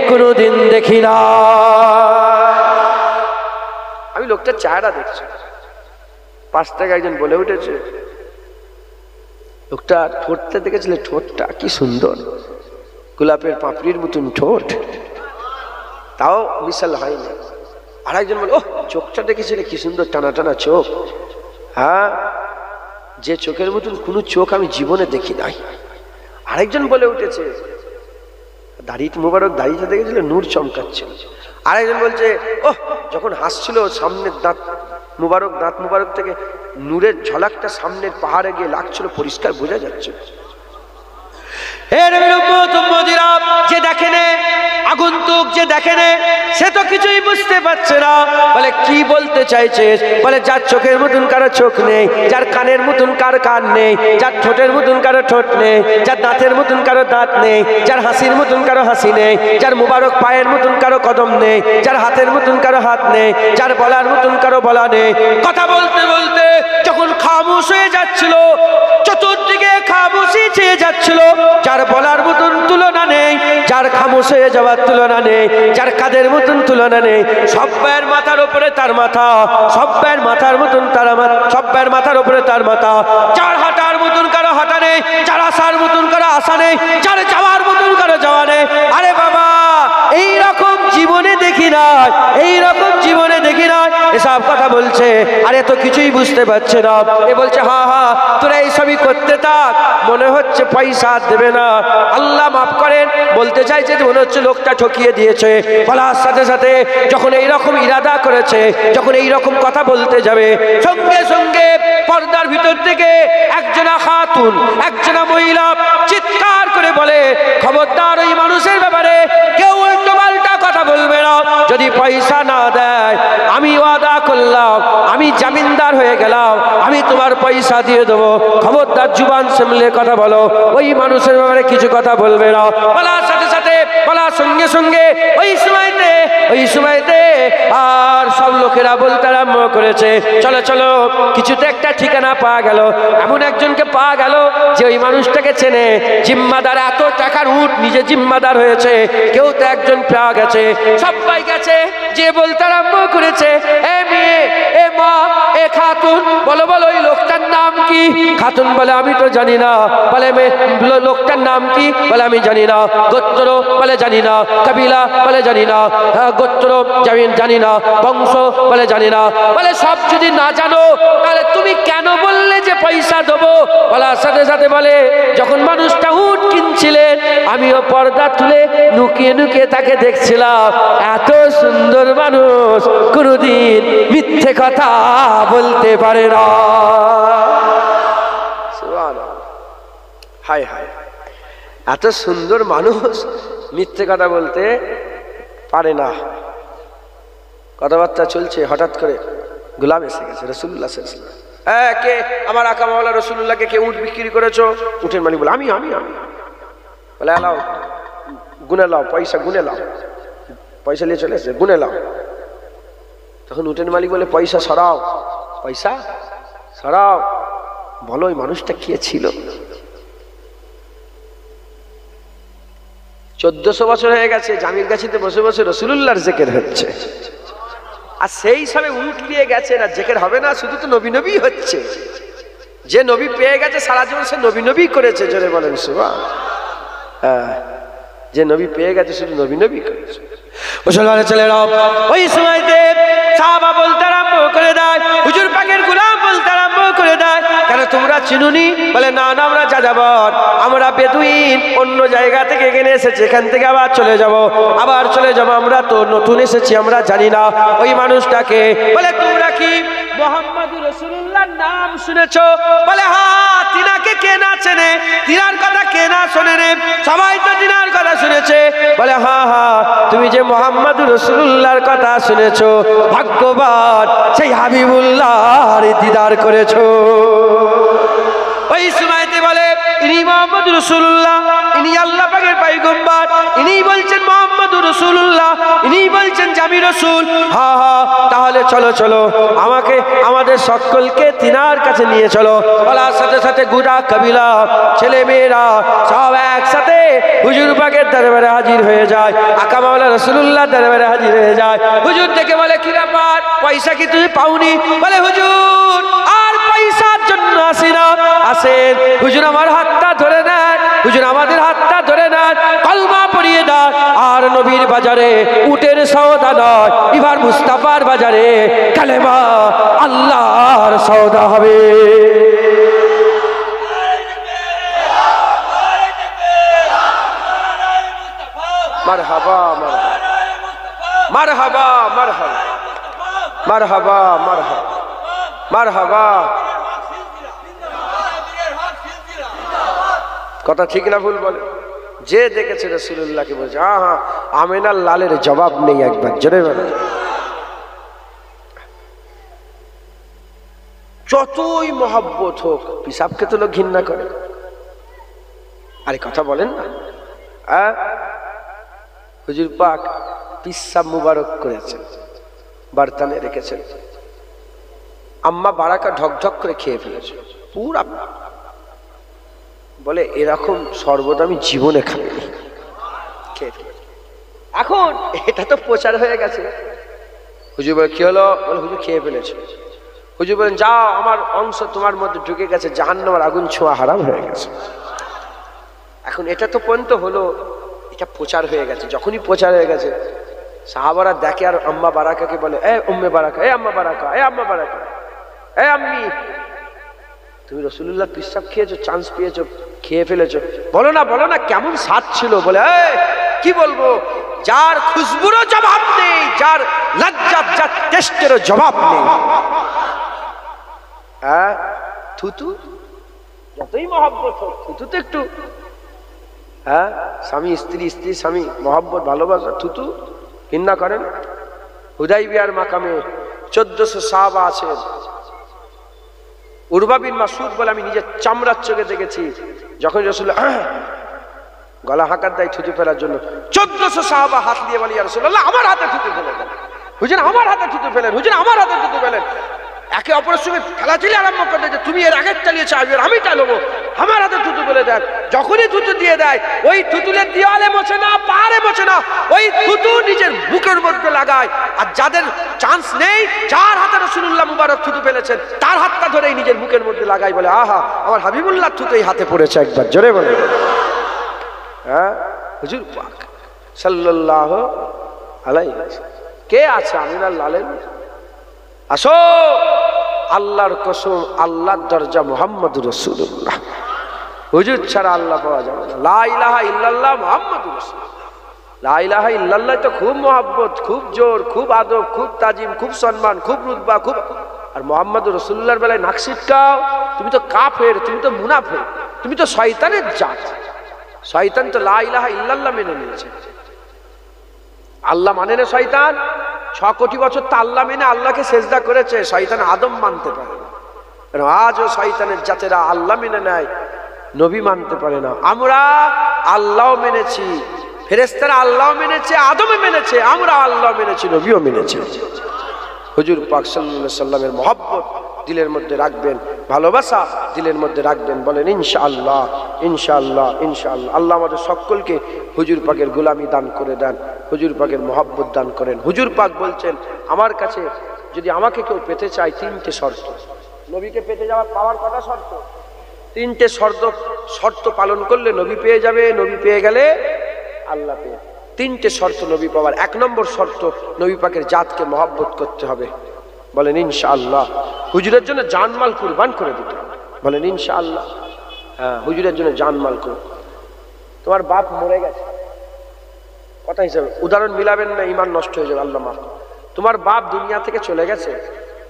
কোনোদিন দেখি না। আমি লোকটার চেহারা দেখছি। পাশ থেকে একজন বলে উঠেছে, লোকটা ঠোঁটটা দেখেছিলে, ঠোঁটটা কি সুন্দর, গোলাপের পাপড়ির মতন ঠোঁট, তাও বিশাল হয়নি। আর একজন বলে ওহ চোখটা দেখেছিলে কি সুন্দর, টানা টানা চোখ, হ্যাঁ যে চোখের মতন কোনো চোখ আমি জীবনে দেখি নাই। আরেকজন বলে উঠেছে, দাড়ি মুবারক, দাড়িটা দেখেছিল নূর চমকাচ্ছিল। আরেকজন বলছে ওহ যখন হাসছিল সামনের দাঁত মুবারক থেকে নূরের ঝলকটা সামনের পাহাড়ে গিয়ে লাগছিল, পরিষ্কার বোঝা যাচ্ছে। যে দেখেনে আগন্তুক, যে দেখেনে সে তো কিছুই বুঝতে পারছে না। বলে কি বলতে চাইছিস? বলে যার চোখের মতন কারো চোখ নেই, যার কানের মতন কারো কান নেই, যার ঠোঁটের মতন কারো ঠোঁট নেই, যার দাঁতের মতন কারো দাঁত নেই, যার হাসির মতন কারো হাসি নেই, যার মুবারক পায়ের মতন কারো কদম নেই, যার হাতের মতন কারো হাত নেই, যার বলার মতন কারো বলা নেই। কথা বলতে বলতে যখন খামোশ হয়ে যাচ্ছিল, চতুর্দিকে খামোশি ছেয়ে যাচ্ছিল, যার বলার মতন তুলনা নেই, যার খামোশ হয়ে যাওয়ার তুলনা নেই, যার কাদের মতন তুলনা নেই, সব্বার মাথার উপরে তার মাথা, সব্বার মাথার মতন তার মাথা, সব্বার মাথার উপরে তার মাথা, যার হাঁটার মতন কারো হাঁটা নেই, যার আসার মতন কারো আসা নেই, যার যাওয়ার মতন কারো যাওয়া নেই। আরে বাবা এইরকম জীবনে দেখি নাই, এইরকম জীবনে দেখি নাই। এসব কথা বলছে। আরে তো কিছুই বুঝতে পারছে না। এ বলছে হ্যাঁ হ্যাঁ তোরা এইসবই করতে থাক, মনে হচ্ছে পয়সা দেবে না, আল্লাহ মাফ করেন। বলতে চাইছে যে মনে হচ্ছে লোকটা ঠকিয়ে দিয়েছে। বলার সাথে সাথে যখন এইরকম ইরাদা করেছে, যখন এইরকম কথা বলতে যাবে, সঙ্গে সঙ্গে পর্দার ভিতর থেকে একজনা খাতুন, একজনা মহিলা চিৎকার করে বলে, খবরদার ওই মানুষের ব্যাপারে কেউ উল্টো পাল্টা কথা বলবে না। যদি পয়সা না দেয় আমি ওয়াদা করলাম, আমি জামিনদার হয়ে গেলাম, আমি তোমার পয়সা দিয়ে দেবো। খবরদার জুবান সামলে কথা বলো, ওই মানুষের ব্যাপারে কিছু কথা বলবে না। বলার সাথে সাথে, বলার সঙ্গে সঙ্গে ওই সময়তে আর সব লোকেরা বলতে আরম্ভ করেছে, চলো চলো কিছুতে একটা ঠিকানা পাওয়া গেল। এমন একজনকে পাওয়া গেল যে ওই মানুষটাকে চেনে, জিম্মাদার, এত টাকার উট নিজে জিম্মাদার হয়েছে। কেউ তো একজন পাওয়া গেছে, সবাই গেছে, যে বলতে আরম্ভ করেছে, এ মেয়ে, এ মা, এ খাতুন, বলো বলো ওই লোকটার নাম কি? খাতুন বলে আমি তো জানি না। বলে লোকটার নাম কি? বলে আমি জানি না। গোত্র? বলে জানি না। কবিলা? বলে জানি না। গোত্র জানি না। বংশ? বলে জানি না। বলে সব যদি না জানো তাহলে তুমি কেন বললে যে পয়সা দেবো? বলার সাথে সাথে বলে, যখন মানুষটা উট কিনছিলেন আমিও পর্দা তুলে লুকিয়ে লুকিয়ে তাকে দেখছিলাম। এত সুন্দর মানুষ কোনদিন মিথ্যে কথা বলতে পারে না। হায় হায়, এত সুন্দর মানুষ মিথ্যে কথা বলতে পারে না। কথাবার্তা চলছে, হঠাৎ করে গোলাম এসে গেছে, রাসূলুল্লাহ সাল্লাল্লাহু আলাইহি ওয়াসাল্লাম। কে? আমার আকা মাওলানা রাসূলুল্লাহকে কে উট বিক্রি করেছো? উটের মালিক বলে আমি। বলে লাও, গুনে লাও, পয়সা গুনে লাও। পয়সা নিয়ে চলে এসেছে, গুনে লাও। তখন উটের মালিক বলে, পয়সা সরাও, পয়সা সরাও। বলো ওই মানুষটা কে ছিল? 1400 বছর হয়ে গেছে জামির গাছিতে বসে বসে রাসূলুল্লাহর জিকির হচ্ছে, আর সেই হিসাবে উট নিয়ে গেছে না, জিকির হবে না? শুধু তো নবী নবী হচ্ছে। যে নবী পেয়ে গেছে সারা জীবন সে নবী নবী করেছে, জোরে বলেন সুবহান। যে নবী পেয়ে গেছে শুধু নবী নবী করেছে। মুসলমানের ছেলেরা ওই সময়তে সাহাবা বলতে আরম্ভ করে দেয়, হুজুর পাকের গোলাম বলতে আরম্ভ করে দেয়, কেন তোমরা চিনুনি? বলে না না, আমরা যাযাবর, আমরা বেদুইন, অন্য জায়গা থেকে এখানে এসেছি, এখান থেকে আবার চলে যাব, আমরা তো নতুন এসেছি, আমরা জানি না ওই মানুষটাকে। বলে তোমরা কি মুহাম্মদুর রাসূলুল্লাহর নাম শুনেছো? বলে হ্যাঁ। তিনাকে কে না চেনে? তিনার কথা কে না শোনে? সবাই তো তিনার কথা শুনেছে। বলে হ্যাঁ হ্যাঁ, তুমি যে মুহাম্মদুর রাসূলুল্লাহর কথা শুনেছো, ভাগ্যবান, সেই হাবিবুল্লাহর দিদার করেছো। ওই সময়তে বলে, ইনি মুহাম্মদুর রাসূলুল্লাহ, ইনি আল্লাহ পাকের পয়গম্বর, ইনি বলছেন মুহাম্মদুর রাসূলুল্লাহ, ইনি বলছেন জামি রাসূল। হ্যাঁ হ্যাঁ, তাহলে চলো চলো, আমাদের সকলকে তিনার কাছে নিয়ে চলো। বলার সাথে সাথে গোটা কবিলা, ছেলে মেয়েরা সব একসাথে হুজুর পাকের দরবারে হাজির হয়ে যায়, আকা মাওলানা রাসূলুল্লাহ দরবারে হাজির হয়ে যায়। হুজুর থেকে বলে, কি ব্যাপার, পয়সা কি তুমি পাওনি? বলে হুজুর আর পয়সার জন্য আসি না। আসেন হুজুর, আমার হাতটা ধরে নেন, হুজুর আমাদের হাতটা ধরে নেন, কলমা পড়িয়ে দেন, আর নবীর বাজারে উটের সওদা নয়, এবার মুস্তাফার বাজারে কালেমা আল্লাহর সওদা হবে। মারহাবা মারহাবা মারহাবা মারহাবা মারহাবা মারহাবা। কথা ঠিক না ভুল বলে? যে দেখেছে রাসূলুল্লাহকে বলছে হ্যাঁ হ্যাঁ, আমিনার লালের জবাব নেই, একবার জোরে বলে। যতই মহব্বত হোক, পিসাবকে তো লোক ঘৃণা করে। আরে কথা বলেন না। হুজুর পাক পিসাব মুবারক করেছেন, বারতানে রেখেছেন, আম্মা বারাকা ঢকঢক করে খেয়ে ফেলেছে পুরা। বলে এরকম শরবত আমি জীবনে খাইনি, খেয়ে ফেলেছে। এখন এটা তো প্রচার হয়ে গেছে। হুজুর বলে কি হলো? বলে হুজুর খেয়ে ফেলেছে। হুজুর বলেন যাও, আমার অংশ তোমার মধ্যে ঢুকে গেছে, জাহান্নামের আগুন ছোঁয়া হারাম হয়ে গেছে। এখন এটা তো পর্যন্ত হলো, এটা প্রচার হয়ে গেছে। যখনই প্রচার হয়ে গেছে, সাহাবারা দেখে আর আম্মা বারাকাকে বলে, এ উম্মে বারাকা, এ আম্মা বারাকা, এ আম্মা বারাকা। এ আম্মি, তুমি রাসূলুল্লাহ পেশাব খেয়েছো, চান্স পেয়েছো, খেয়ে ফেলেছো, বলো না কেমন স্বাদ ছিল। বলে কি বলবো, যার খুশবুরও জবাব নেই, যার লজ্জাত, যার টেস্টেরও জবাব নেই। হ্যাঁ, থুতু যতই মহব্বত হোক, থুতু তো একটু, হ্যাঁ, স্বামী স্ত্রী, স্ত্রী স্বামী, মহব্বত ভালোবাসা, থুতু ঘৃণা করেন। হুদাইবিয়ার মাকামে 1400 সাহাবা আছেন। উরওয়া বিন মাসউদ বলে, আমি নিজের চামড়ার চোখে দেখেছি, যখন রাসূলুল্লাহ গলা হাঁকার দেয় থুতু ফেলার জন্য, 1400 সাহাবা হাত দিয়ে বলে, ইয়া রাসূলুল্লাহ আমার হাতে থুতু ফেলে দেন, হুজুর আমার হাতে থুতু ফেলেন, হুজুর আমার হাতে থুতু ফেলেন। একে অপরের সঙ্গে খেলাচিলি আরম্ভ করে দেয়, তুমি এর আগে চালিয়েছো, আমি চালাবো, আমার হাতে থুতু ফেলে দেন। যখনই থুতু দিয়ে দেয়, ওই থুতুলের দেওয়ালে মোছে না, পাহাড়ে মোছে না, ওই থুতু নিজের বুকের মধ্যে লাগায়। আর যাদের চান্স নেই, যার হাতে রাসূলুল্লাহ মুবারক থুতু ফেলেছেন, তার হাতটা ধরেই নিজের বুকের মধ্যে লাগায়, বলে আহা আমার হাবিবুল্লাহ থুতু এই হাতে পড়েছে। একবার জোরে বলে, হ্যাঁ, হুজুর পাক সাল্লাল্লাহু আলাইহি ওয়াসাল্লাম। কে আছে আমিনার লালেন? আসো, আল্লাহর কসম, আল্লাহর দরজা মুহাম্মদুর রাসূলুল্লাহ। হুজুর ছাড়া আল্লাহ পাওয়া যাবে না। লা ইলাহা ইল্লাল্লাহ মুহাম্মাদুর রাসূলুল্লাহ। লা ইলাহা ইল্লাল্লাহ তো খুব মহব্বত, খুব জোর, খুব আদব, খুব তাজিম, খুব সম্মান, খুব রুতবা, খুব। আর মুহাম্মদুর রাসূলুল্লাহর বেলায় নাক ছিটকাও, তুমি তো কাফের, তুমি তো মুনাফিক, তুমি তো শয়তানের জাত। শয়তান তো লা ইলাহা ইল্লাল্লাহ মেনে নিয়েছে, আল্লাহ মানে না। শয়তান 6 কোটি বছর তো আল্লাহ মেনে আল্লাহকে সেজদা করেছে, শয়তান আদম মানতে পারে না। আজও শয়তানের জাতেরা আল্লাহ মেনে নেয়, নবী মানতে পারে না। আমরা আল্লাহ মেনেছি, ফেরেশতারা আল্লাহ মেনেছে, আদমে মেনেছে, আমরা আল্লাহ মেনেছি, নবীও মেনেছে। হুজুর পাক সাল্লাল্লাহু আলাইহি সাল্লামের মহব্বত দিলের মধ্যে রাখবেন, ভালোবাসা দিলের মধ্যে রাখবেন। বলেন ইনশাআল্লাহ, ইনশাআল্লাহ, ইনশাআল্লাহ। আল্লাহ আমাদের সকলকে হুজুর পাকের গোলামি দান করে দেন, হুজুর পাকের মহব্বত দান করেন। হুজুর পাক বলছেন, আমার কাছে যদি আমাকে কেউ পেতে চায়, 3টে শর্ত। নবীকে পেতে যাওয়ার পাওয়ার কটা শর্ত? 3টে শর্ত পালন করলে নবী পেয়ে যাবে, নবী পেয়ে গেলে আল্লাহ পেয়ে। 3টে শর্ত নবী পাওয়ার। 1 নম্বর শর্ত, নবী পাকের জাতকে মহব্বত করতে হবে। বলেন ইনশাআল্লাহ। হুজুরের জন্য জানমাল কুরবান করে দিতে হবে। বলেন ইনশাআল্লাহ। হ্যাঁ, হুজুরের জন্য জানমাল করে। তোমার বাপ মরে গেছে, কথা হিসাবে উদাহরণ মিলাবেন না, ঈমান নষ্ট হয়ে যাবে, আল্লাহ মাফ। তোমার বাপ দুনিয়া থেকে চলে গেছে,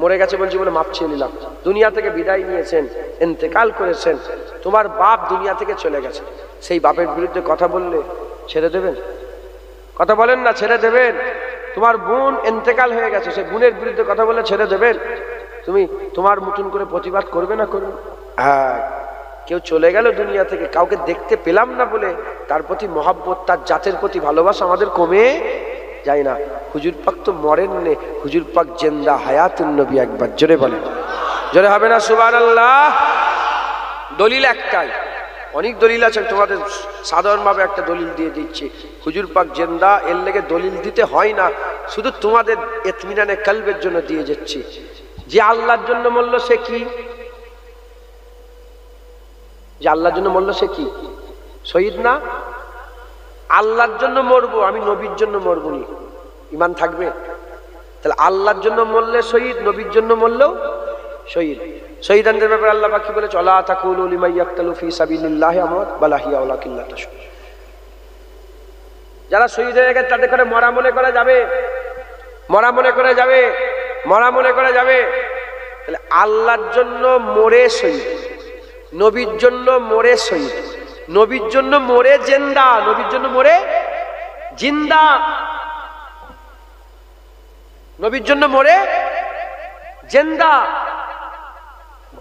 মরে গেছে বলছি বলে মাপ চেয়ে নিলাম, দুনিয়া থেকে বিদায় নিয়েছেন, ইন্তেকাল করেছেন, তোমার বাপ দুনিয়া থেকে চলে গেছে। সেই বাপের বিরুদ্ধে কথা বললে ছেড়ে দেবেন? কথা বলেন না, ছেড়ে দেবেন? তোমার বোন ইন্তেকাল হয়ে গেছে, সেই বোনের বিরুদ্ধে কথা বলে ছেড়ে দেবেন? তুমি তোমার মতন করে প্রতিবাদ করবে না করবে? হ্যাঁ, কেউ চলে গেল দুনিয়া থেকে, কাউকে দেখতে পেলাম না বলে তার প্রতি মহব্বত, তার জাতের প্রতি ভালোবাসা আমাদের কমে যায় না। হুজুর পাক তো মরেন নে, হুজুর পাক জিন্দা হায়াতুন নবী। একবার জোরে বলে, জোরে হবে না সুবহানাল্লাহ? দলিল একটাই, অনেক দলিল আছে, তোমাদের সাধারণভাবে একটা দলিল দিয়ে দিচ্ছি। হুজুর পাক জিন্দা, এর লেগে দলিল দিতে হয় না, শুধু তোমাদের ইতমিনানে কলবের জন্য দিয়ে যাচ্ছি। যে আল্লাহর জন্য মরল সে কি? যে আল্লাহর জন্য মরল সে কি? শহীদ না? আল্লাহর জন্য মরবো, আমি নবীর জন্য মরবো নি, ঈমান থাকবে? তাহলে আল্লাহর জন্য মরলে শহীদ, নবীর জন্য মরলেও শহীদ। শহীদানদের ব্যাপারে আল্লাহ পাক কি বলে? ওয়ালা তাকুলু লিমান ইয়াকতালু ফি সাবিলিল্লাহি আমওয়াত বাল আহইয়া ওয়ালাকিন লা তাশউরুন। যারা শহীদ হয়ে গেছে তাদের করে মরা মনে করা যাবে, মরা মনে করা যাবে, মরা মনে করা যাবে। তাহলে আল্লাহর জন্য মরে শহীদ, নবীর জন্য মরে শহীদ, নবীর জন্য মরে জিন্দা, নবীর জন্য মরে জিন্দা, নবীর জন্য মরে জিন্দা।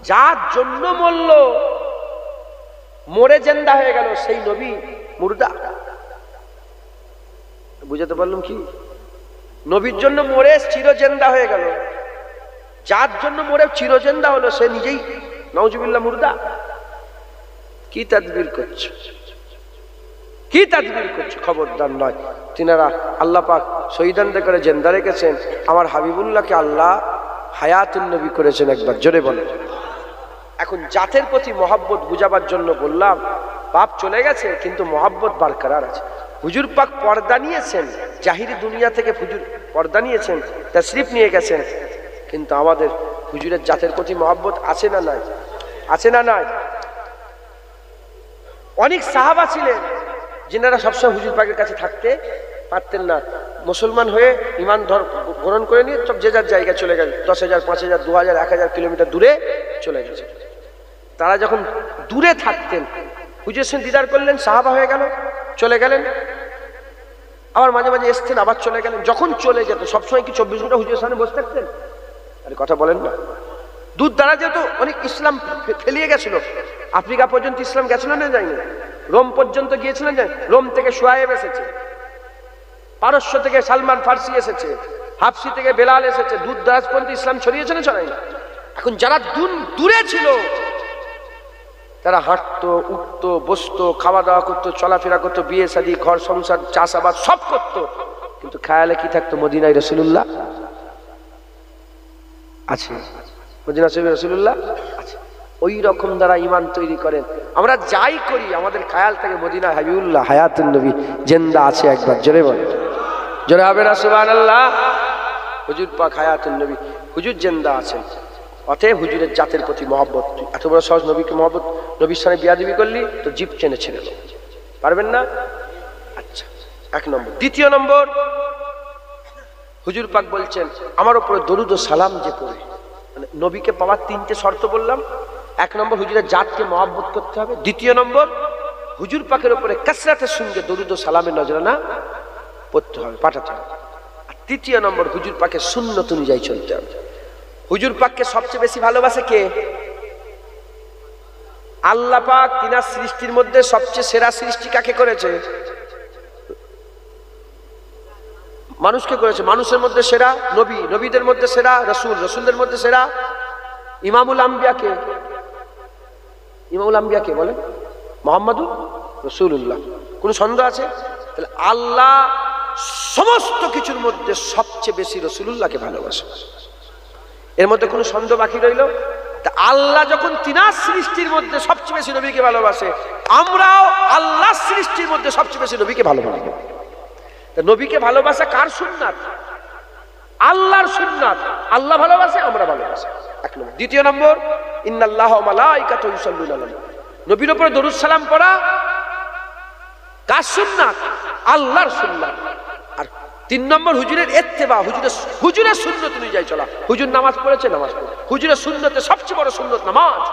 যার জন্য মরল, মরে জিন্দা হয়ে গেল, সেই নবী মুর্দা। বুঝাতে পারলাম কি? নবীর জন্য মরে চিরজেন্দা হয়ে গেল, যার জন্য মরে চিরজেন্দা হলো সে নিজেই নাউজুবিল্লাহ মুর্দা। কি তাদবির করছো, কি তাদবির করছো? খবরদার নয়। তিনারা আল্লাহ পাক শহীদানদের করে জিন্দা রেখেছেন, আমার হাবিবুল্লাহকে আল্লাহ হায়াতুন নবী করেছেন। একবার জোরে বলে। এখন জাতের প্রতি মহব্বত বুঝাবার জন্য বললাম, বাপ চলে গেছে কিন্তু মহব্বত বারকরার আছে। হুজুর পাক পর্দা নিয়েছেন, জাহিরি দুনিয়া থেকে হুজুর পর্দা নিয়েছেন, তাশরিফ নিয়ে গেছেন, কিন্তু আমাদের হুজুরের জাতের প্রতি মহব্বত আছে না নাই? আছে না নাই? অনেক সাহাবা ছিলেন যিনারা সবসময় হুজুর পাকের কাছে থাকতে পারতেন না, মুসলমান হয়ে ইমান গ্রহণ করে নিয়ে সব যে যার জায়গায় চলে গেল, 10,000 5,000 2,000 1,000 কিলোমিটার দূরে চলে গেছে। তারা যখন দূরে থাকতেন হুজুরের সঙ্গে দিদার করলেন, সাহাবা হয়ে গেল, চলে গেলেন, আবার মাঝে মাঝে এসছেন, আবার চলে গেলেন। যখন চলে যেত সবসময় কি 24 ঘন্টা হুজুরের সামনে বসে থাকতেন? আরে কথা বলেন না। দূর দ্বারা যেহেতু অনেক ইসলাম ফেলিয়ে গেছিল, আফ্রিকা পর্যন্ত ইসলাম গেছিল না যায়নি? রোম পর্যন্ত গিয়েছিলেন, রোম থেকে শুয়াইব এসেছে, পারস্য থেকে সালমান ফার্সি এসেছে, হাফসি থেকে বেলাল এসেছে, দূর দারাজ পর্যন্ত ইসলাম ছড়িয়েছে না ছড়ায়নি? এখন যারা দূরে ছিল তারা হাঁটতো, উঠতো, বসতো, খাওয়া দাওয়া করতো, চলাফেরা করতো, বিয়ে শাদী, ঘর সংসার, চাষাবাদ সব করতো, কিন্তু খেয়ালে কি থাকতো? মদিনায় রাসূলুল্লাহ আছে, মদিনা শরীফে রাসূলুল্লাহ আছে। ওই রকম দ্বারা ইমান তৈরি করেন। আমরা যাই করি আমাদের খেয়াল থাকে মদিনা হাবিবুল্লাহ হায়াতুন নবী জিন্দা আছে। একবার জোরে বলেন, জোরে হবে না সুবহানাল্লাহ। হুজুর পাক হায়াতুন নবী, হুজুর জিন্দা আছেন। অতএব হুজুরের জাতের প্রতি মহব্বত। এত বড় সহজ নবীকে মহব্বত, নবীর সামনে বিয়াদবি করলি তো জিভ টেনে ছেড়ে দেব, পারবেন না? আচ্ছা, 1 নম্বর। 2 নম্বর, হুজুর পাক বলছেন আমার উপরে দরুদ ও সালাম যে করে, মানে নবীকে পাওয়ার 3টে শর্ত বললাম। 1 নম্বর হুজুরের জাতকে মহব্বত করতে হবে। 2 নম্বর হুজুর পাকের উপরে কাসরাতের সঙ্গে দরুদ ও সালামের নজরানা পড়তে হবে, পাঠাতে হবে। আর 3 নম্বর হুজুর পাকের সুন্নত অনুযায়ী চলতে হবে। হুজুর পাককে সবচেয়ে বেশি ভালোবাসে কে? আল্লাহ পাক তিনার সৃষ্টির মধ্যে সবচেয়ে সেরা সৃষ্টি কাকে করেছে? মানুষকে করেছে। মানুষের মধ্যে সেরা নবী, নবীদের মধ্যে সেরা রাসূল, রাসূলদের মধ্যে সেরা ইমামুল আম্বিয়াকে। ইমামুল আম্বিয়াকে বলেন মুহাম্মাদুর রাসূলুল্লাহ। কোনো সন্দেহ আছে? তাহলে আল্লাহ সমস্ত কিছুর মধ্যে সবচেয়ে বেশি রাসূলুল্লাহকে ভালোবাসে। এর মধ্যে কোনো সন্দেহ বাকি রইল? তা আল্লাহ যখন তিনার সৃষ্টির মধ্যে সবচেয়ে বেশি নবীকে ভালোবাসে, আমরাও আল্লাহর সৃষ্টির মধ্যে সবচেয়ে বেশি নবীকে ভালোবাসবো। তা নবীকে ভালোবাসা কার সুন্নাত? আল্লাহর সুন্নাত। আল্লাহ ভালোবাসে, আমরা ভালোবাসি। 1 নম্বর। 2 নম্বর, ইন্নাল্লাহা ওয়া মালাইকাতুহু ইউসাল্লুনা আলাইহি, নবীর উপরে দরুদ সালাম পড়া কার সুন্নাত? আল্লাহর সুন্নাত। আর 3 নম্বর হুজুরের ইত্তেবা, হুজুরের সুন্নত অনুযায়ী চলা। হুজুর নামাজ পড়েছে, নামাজ পড়ে। হুজুরের সুন্নতে সবচেয়ে বড় সুন্নত নামাজ।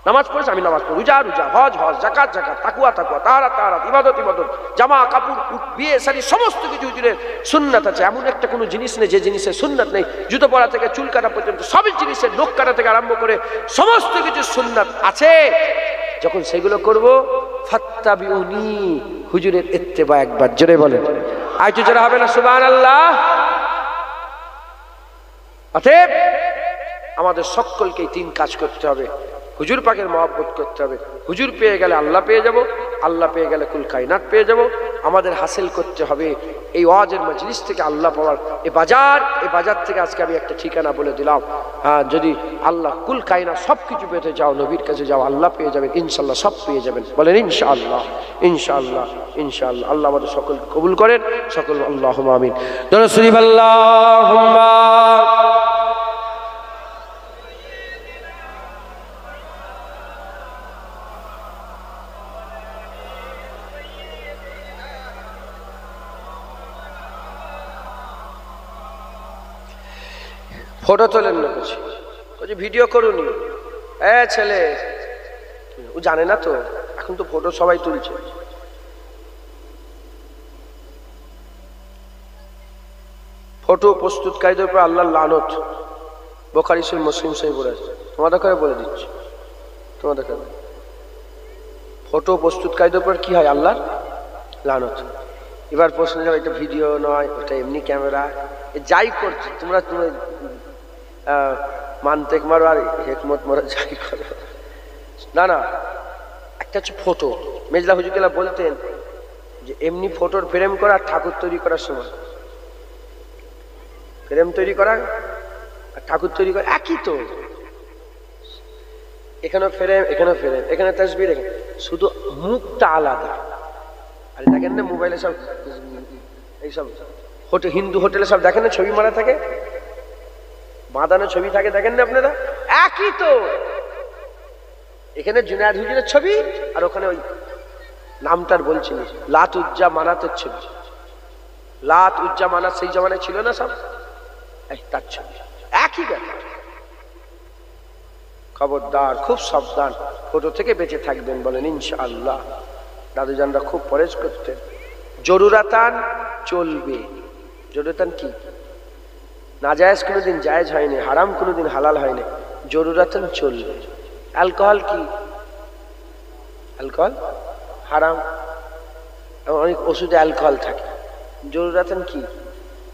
নামাজ পড়েছে, আমি নামাজ পড়ি। রোজা রোজা, হজ হজ, যাকাত যাকাত, তাকওয়া তাকওয়া, তাহারাত তাহারাত, ইবাদত ইবাদত, জামা কাপড়, বিয়ে শাদী সমস্ত কিছু হুজুরের সুন্নাত আছে। এমন একটা কোনো জিনিস নেই যে জিনিসের সুন্নাত নেই। জুতো পরা থেকে চুল কাটা পর্যন্ত সব জিনিসের, নখ কাটা থেকে আরম্ভ করে সমস্ত কিছু সুন্নাত আছে। যখন সেগুলো করব, ফাত্তাবিউনি, হুজুরের ইত্তেবা। একবার জোরে বলেন, আইটু জোরে হবে না সুবহানাল্লাহ। অতএব আমাদের সকলকে 3 কাজ করতে হবে। হুজুর পাকের মহব্বত করতে হবে। হুজুর পেয়ে গেলে আল্লাহ পেয়ে যাব, আল্লাহ পেয়ে গেলে কুল কায়নাত পেয়ে যাব। আমাদের হাসিল করতে হবে এই ওয়াজের মজলিস থেকে আল্লাহ পাওয়ার এই বাজার থেকে আজকে আমি একটা ঠিকানা বলে দিলাম। হ্যাঁ, যদি আল্লাহ কুল কায়নাত সব কিছু পেতে যাও, নবীর কাছে যাও, আল্লাহ পেয়ে যাবেন ইনশাআল্লাহ, সব পেয়ে যাবেন। বলেন ইনশাআল্লাহ, ইনশাআল্লাহ, ইনশাআল্লাহ। আল্লাহ আমাদের সকলকে কবুল করেন, সকল আল্লাহুম্মা আমিন। দরুদ শরীফ আল্লাহুম্মা। ফটো তোলেন না, বলছি ভিডিও করুনি। ছেলে ও জানে না তো, এখন তো ফটো সবাই তুলছে। ফটো প্রস্তুতকারীদের উপর আল্লাহর লানত। বুখারী শরীফ, মুসলিম শরীফ পড়ে আছে। তোমাদের করে বলে দিচ্ছি, তোমাদের করে। ফটো প্রস্তুতকারীদের উপর কি হয়? আল্লাহর লানত। এবার প্রশ্ন যাবে, এটা ভিডিও নয়, ওটা এমনি ক্যামেরা, যাই করছে তোমরা মানতেক মারো আর হেকমত মারো, যাই করো না। না, একটা হচ্ছে ফটো। মেজলা হুজুরকেলা বলতেন যে এমনি ফটোর ফ্রেম করা, ঠাকুর তৈরি করার সময় ফ্রেম তৈরি করা আর ঠাকুর তৈরি করা একই তো। এখানেও ফ্রেম, এখানেও ফ্রেম, এখানে তাসবির, এখানে শুধু মুখটা আলাদা। আর দেখেন না মোবাইলে সব এইসব হিন্দু হোটেলে সব দেখেন না ছবি মারা থাকে, বাঁধানো ছবি থাকে, দেখেন না আপনারা? একই তো, এখানে জুনায়েদ হুজুরের ছবি আর ওখানে ওই নামটার বলছি লাত উজ্জা মানাতের ছবি। লাত উজ্জা মানাত সেই জমানায় ছিল না সব, তার ছবি, একই ব্যাপার। খবরদার, খুব সাবধান, ফটো থেকে বেঁচে থাকবেন বলেন ইনশাআল্লাহ। দাদুজানরা খুব পরেজ করতেন। জরুরাতান চলবে। জরুরাতান কি? নাজায়েজ কোনোদিন জায়েজ হয়নি, হারাম কোনোদিন হালাল হয়নি, জরুরাতান চলবে। অ্যালকোহল কি? অ্যালকোহল হারাম, অনেক ওষুধে অ্যালকোহল থাকে। জরুরাতান কি?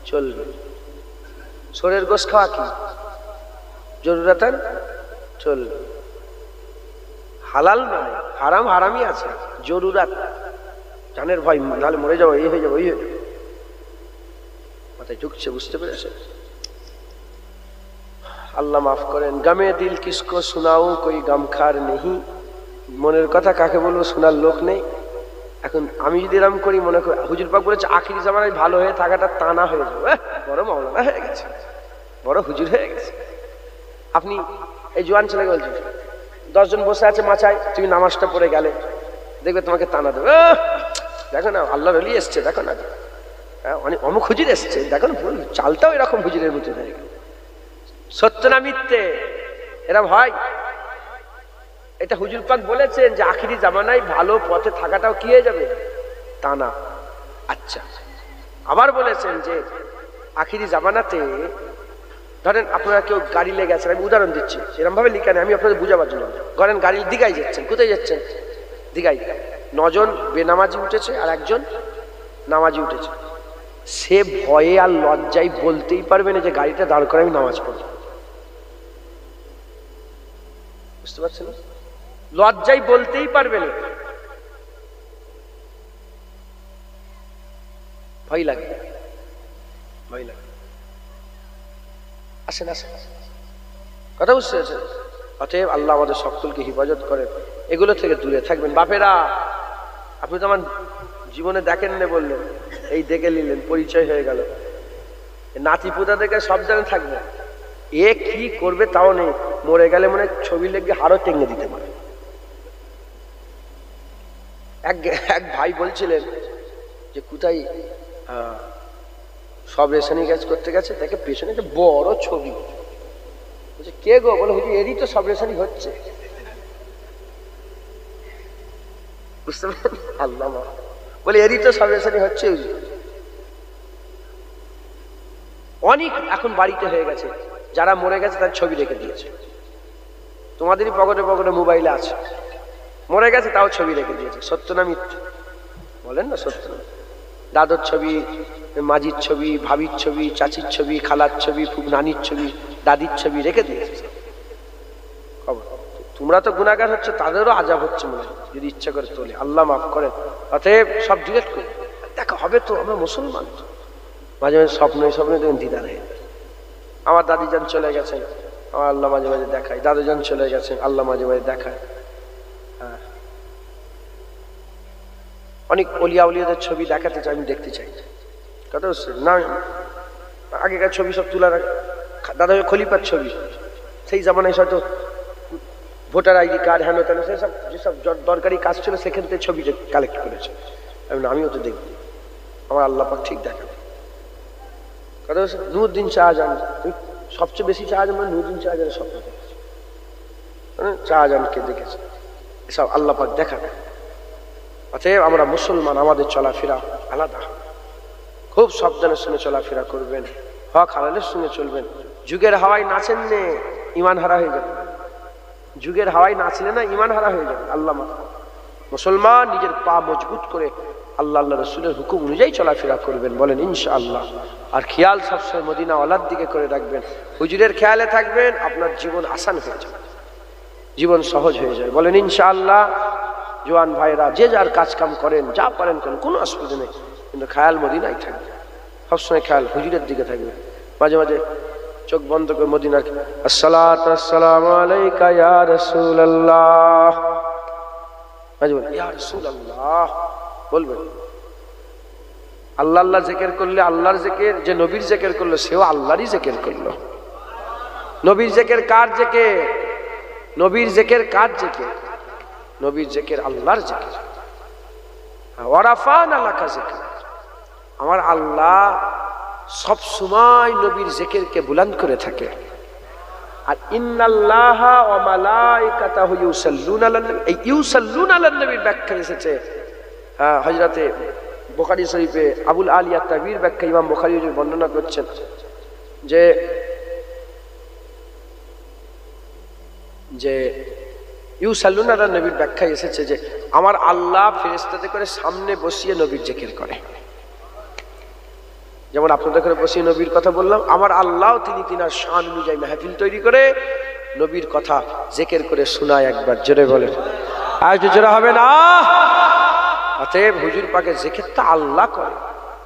চলবে। শরীর গোশ খাওয়া কি? জরুরাতান চলবে। হালাল নয়, হারাম হারামই আছে, জরুরাত। জানের ভয়, নাহলে মরে যাবো, এই হয়ে যাবো, এই হয়ে যাবো, মাথায় ঢুকছে, বুঝতে পেরেছে? আল্লাহ মাফ করেন। গামে দিল কিসকো শোনাও কই গামখার নেই। মনের কথা কাকে বলবো, শোনার লোক নেই। এখন আমি যদি এরকম করি, মনে করি হুজুর পাক বলেছে আখিরি জামানায় ভালো হয়ে থাকাটা টানা হয়ে যাবে, বড় মাওলানা হয়ে গেছে, বড় হুজুর হয়ে গেছে। আপনি এই জোয়ান ছেলেকে বলছেন 10 জন বসে আছে মাচায়, তুমি নামাজটা পড়ে গেলে, দেখবে তোমাকে টানা দেবে, দেখো না আল্লাহর ওলি এসছে, দেখো না অনেক অমুক হুজুর এসছে, দেখো না চালটাও এরকম হুজুরের মতো হয়ে গেল। সত্য না মিথ্যে? এরকম হয়? এটা হুজুর পাক বলেছেন যে আখিরি জামানায় ভালো পথে থাকাটাও কি হয়ে যাবে, টানা। আচ্ছা, আবার বলেছেন যে আখিরি জামানাতে, ধরেন আপনারা কেউ গাড়ি লেগে গেছেন, আমি উদাহরণ দিচ্ছি, এরকম ভাবে লিখা নেই, আমি আপনাদের বুঝাবার জন্য। ধরেন গাড়ি দিঘায় যাচ্ছেন, কোথায় যাচ্ছেন? দিঘায়। 9 জন বেনামাজি উঠেছে আর 1 জন নামাজি উঠেছে। সে ভয়ে আর লজ্জায় বলতেই পারবে না যে গাড়িটা দাঁড় করে আমি নামাজ পড়ব। বুঝতে পারছেন? লজ্জায় বলতেই পারবে না, ভয় লাগে, ভয় লাগে। আসেন আসেন, কথা বুঝতে পেরেছেন? অতএব আল্লাহ আমাদের সকলকে হিফাজত করেন, এগুলো থেকে দূরে থাকবেন। বাপেরা, আপনি তো আমার জীবনে দেখেন না বললেন, এই দেখে নিলেন, পরিচয় হয়ে গেল। নাতি পুতা দেখে সব জায়গায় থাকবে, এ কি করবে তাও নেই, মরে গেলে মনে ছবি লেগে হাড়ও টেঙ্গে দিতে পারে। এক ভাই বলছিলেন যে কোথায় সব রেশনি কাজ করতে গেছে, তাকে পেছনে একটা বড় ছবি, বলছে কে গো? বলে হুজুর এরই তো সব রেশনি হচ্ছে। বুঝতে পারেন? আল্লাহ বলে এরই তো সব রেশনি হচ্ছে। অনেক এখন বাড়িতে হয়ে গেছে, যারা মরে গেছে তার ছবি রেখে দিয়েছে। তোমাদেরই পকেটে পকেটে মোবাইলে আছে, মরে গেছে তাও ছবি রেখে দিয়েছে। সত্য না মিথ্যে বলেন না? সত্য না? দাদুর ছবি, মাজির ছবি, ভাবির ছবি, চাচির ছবি, খালার ছবি, নানির ছবি, দাদির ছবি রেখে দিয়েছে। তোমরা তো গুনাহগার হচ্ছে, তাদেরও আযাব হচ্ছে মনে হয়, যদি ইচ্ছা করে তোলে। আল্লাহ মাফ করেন। অতএব সব ডিলেট করে দেখা হবে তো, আমরা মুসলমান তো। মাঝে মাঝে স্বপ্নে দেখুন দিদার হয়ে, আমার দাদিজান চলে গেছেন, আমার আল্লাহ মাঝে মাঝে দেখায়। দাদুজান চলে গেছেন, আল্লাহ মাঝে মাঝে দেখায়। হ্যাঁ, অনেক অলিয়া উলিয়াদের ছবি দেখাতে চাই, আমি দেখতে চাই। কথা হচ্ছে না? আগেকার ছবি সব তুলা রাখে, দাদা খলিফার ছবি, সেই জামানায় হয়তো ভোটার আইডি কার্ড, হ্যানো তেন, সেসব যেসব দরকারি কাজ ছিল সেখান থেকে ছবি কালেক্ট করেছে। আমিও তো দেখব, আমার আল্লাহ পাক ঠিক দেখাবে। কথা হচ্ছে নূরউদ্দিন শাহজাহান, সবচেয়ে বেশি শাহজাহান মানে নূরউদ্দিন শাহজাহানের স্বপ্ন দেখেছে, শাহজাহানকে দেখেছে, এসব আল্লাহ পাক দেখাবে। অতএব আমরা মুসলমান, আমাদের চলাফেরা আলাদা, খুব সাবধানের সঙ্গে চলাফেরা করবেন, হক হালালের সঙ্গে চলবেন। যুগের হাওয়ায় নাচেন নে, ইমান হারা হয়ে যাবে। যুগের হাওয়ায় নাচলে না, ইমান হারা হয়ে যাবে। আল্লাহ মাফ। মুসলমান নিজের পা মজবুত করে আল্লাহ আল্লাহ রসুলের হুকুম অনুযায়ী চলাফেরা করবেন, বলেন ইনশাআল্লাহ। আর খেয়াল সবসময় মদিনা ওয়ালার দিকে করে রাখবেন, হুজুরের খেয়ালে থাকবেন, আপনার জীবন আসান হয়ে যাবে, জীবন সহজ হয়ে যাবে, বলেন ইনশাআল্লাহ। জোয়ান ভাইরা যে যার কাজ কাম করেন, যা পারেন করেন, কোনো অসুবিধা নেই, কিন্তু খেয়াল মদিনায় থাকবে, সবসময় খেয়াল হুজুরের দিকে থাকবে। মাঝে মাঝে চোখ বন্ধ করে মদিনার আসসালাতু আসসালামু আলাইকা ইয়া রাসূলুল্লাহ, মাঝে মাঝে ইয়া রাসূলুল্লাহ বলবেন। আল্লাহ আল্লাহ জিকির করলে আল্লাহর জিকির, যে নবীর জিকির করলো সেও আল্লাহরই জিকির করলো। নবীর জিকির কার জিকির? নবীর জিকির কার জিকির? নবীর জিকির আল্লাহর জিকির। ওয়ারাফানা লাকা যিকরা, আমার আল্লাহ সব সময় নবীর জিকিরকে বুলন্দ করে থাকে। আর ইন্নাল্লাহা ওয়া মালাইকাতাহু ইউসাল্লুনা আলান নবী, এই ইউসাল্লুনা আলান নবীর ব্যাখ্যা এসেছে হযরতে বুখারী শরীফে আবুল আলিয়া তাবির ব্যাখ্যা ইমাম বুখারী বর্ণনা করছেন যে যে ইউসাল্লুনা আলান নবীর ব্যাখ্যা এসেছে যে আমার আল্লাহ ফেরেশতাদের করে সামনে বসিয়ে নবীর জিকির করে। যেমন আপনাদের করে বসিয়ে নবীর কথা বললাম, আমার আল্লাহ তিনি তিনার শান অনুযায়ী মাহফিল তৈরি করে নবীর কথা জিকির করে শোনায়। একবার জোরে বলেন, আর জোরে হবে না? অতএব হুজুর পাকের জিকিরটা আল্লাহ করে,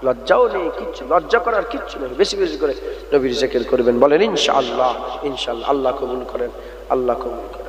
লজ্জাও নেই, কিচ্ছু লজ্জা করার কিচ্ছু নেই। বেশি বেশি করে নবীর জিকির করবেন। বলেন ইনশাআল্লাহ, ইনশাআল্লাহ। আল্লাহ কবুল করেন, আল্লাহ কবুল করেন।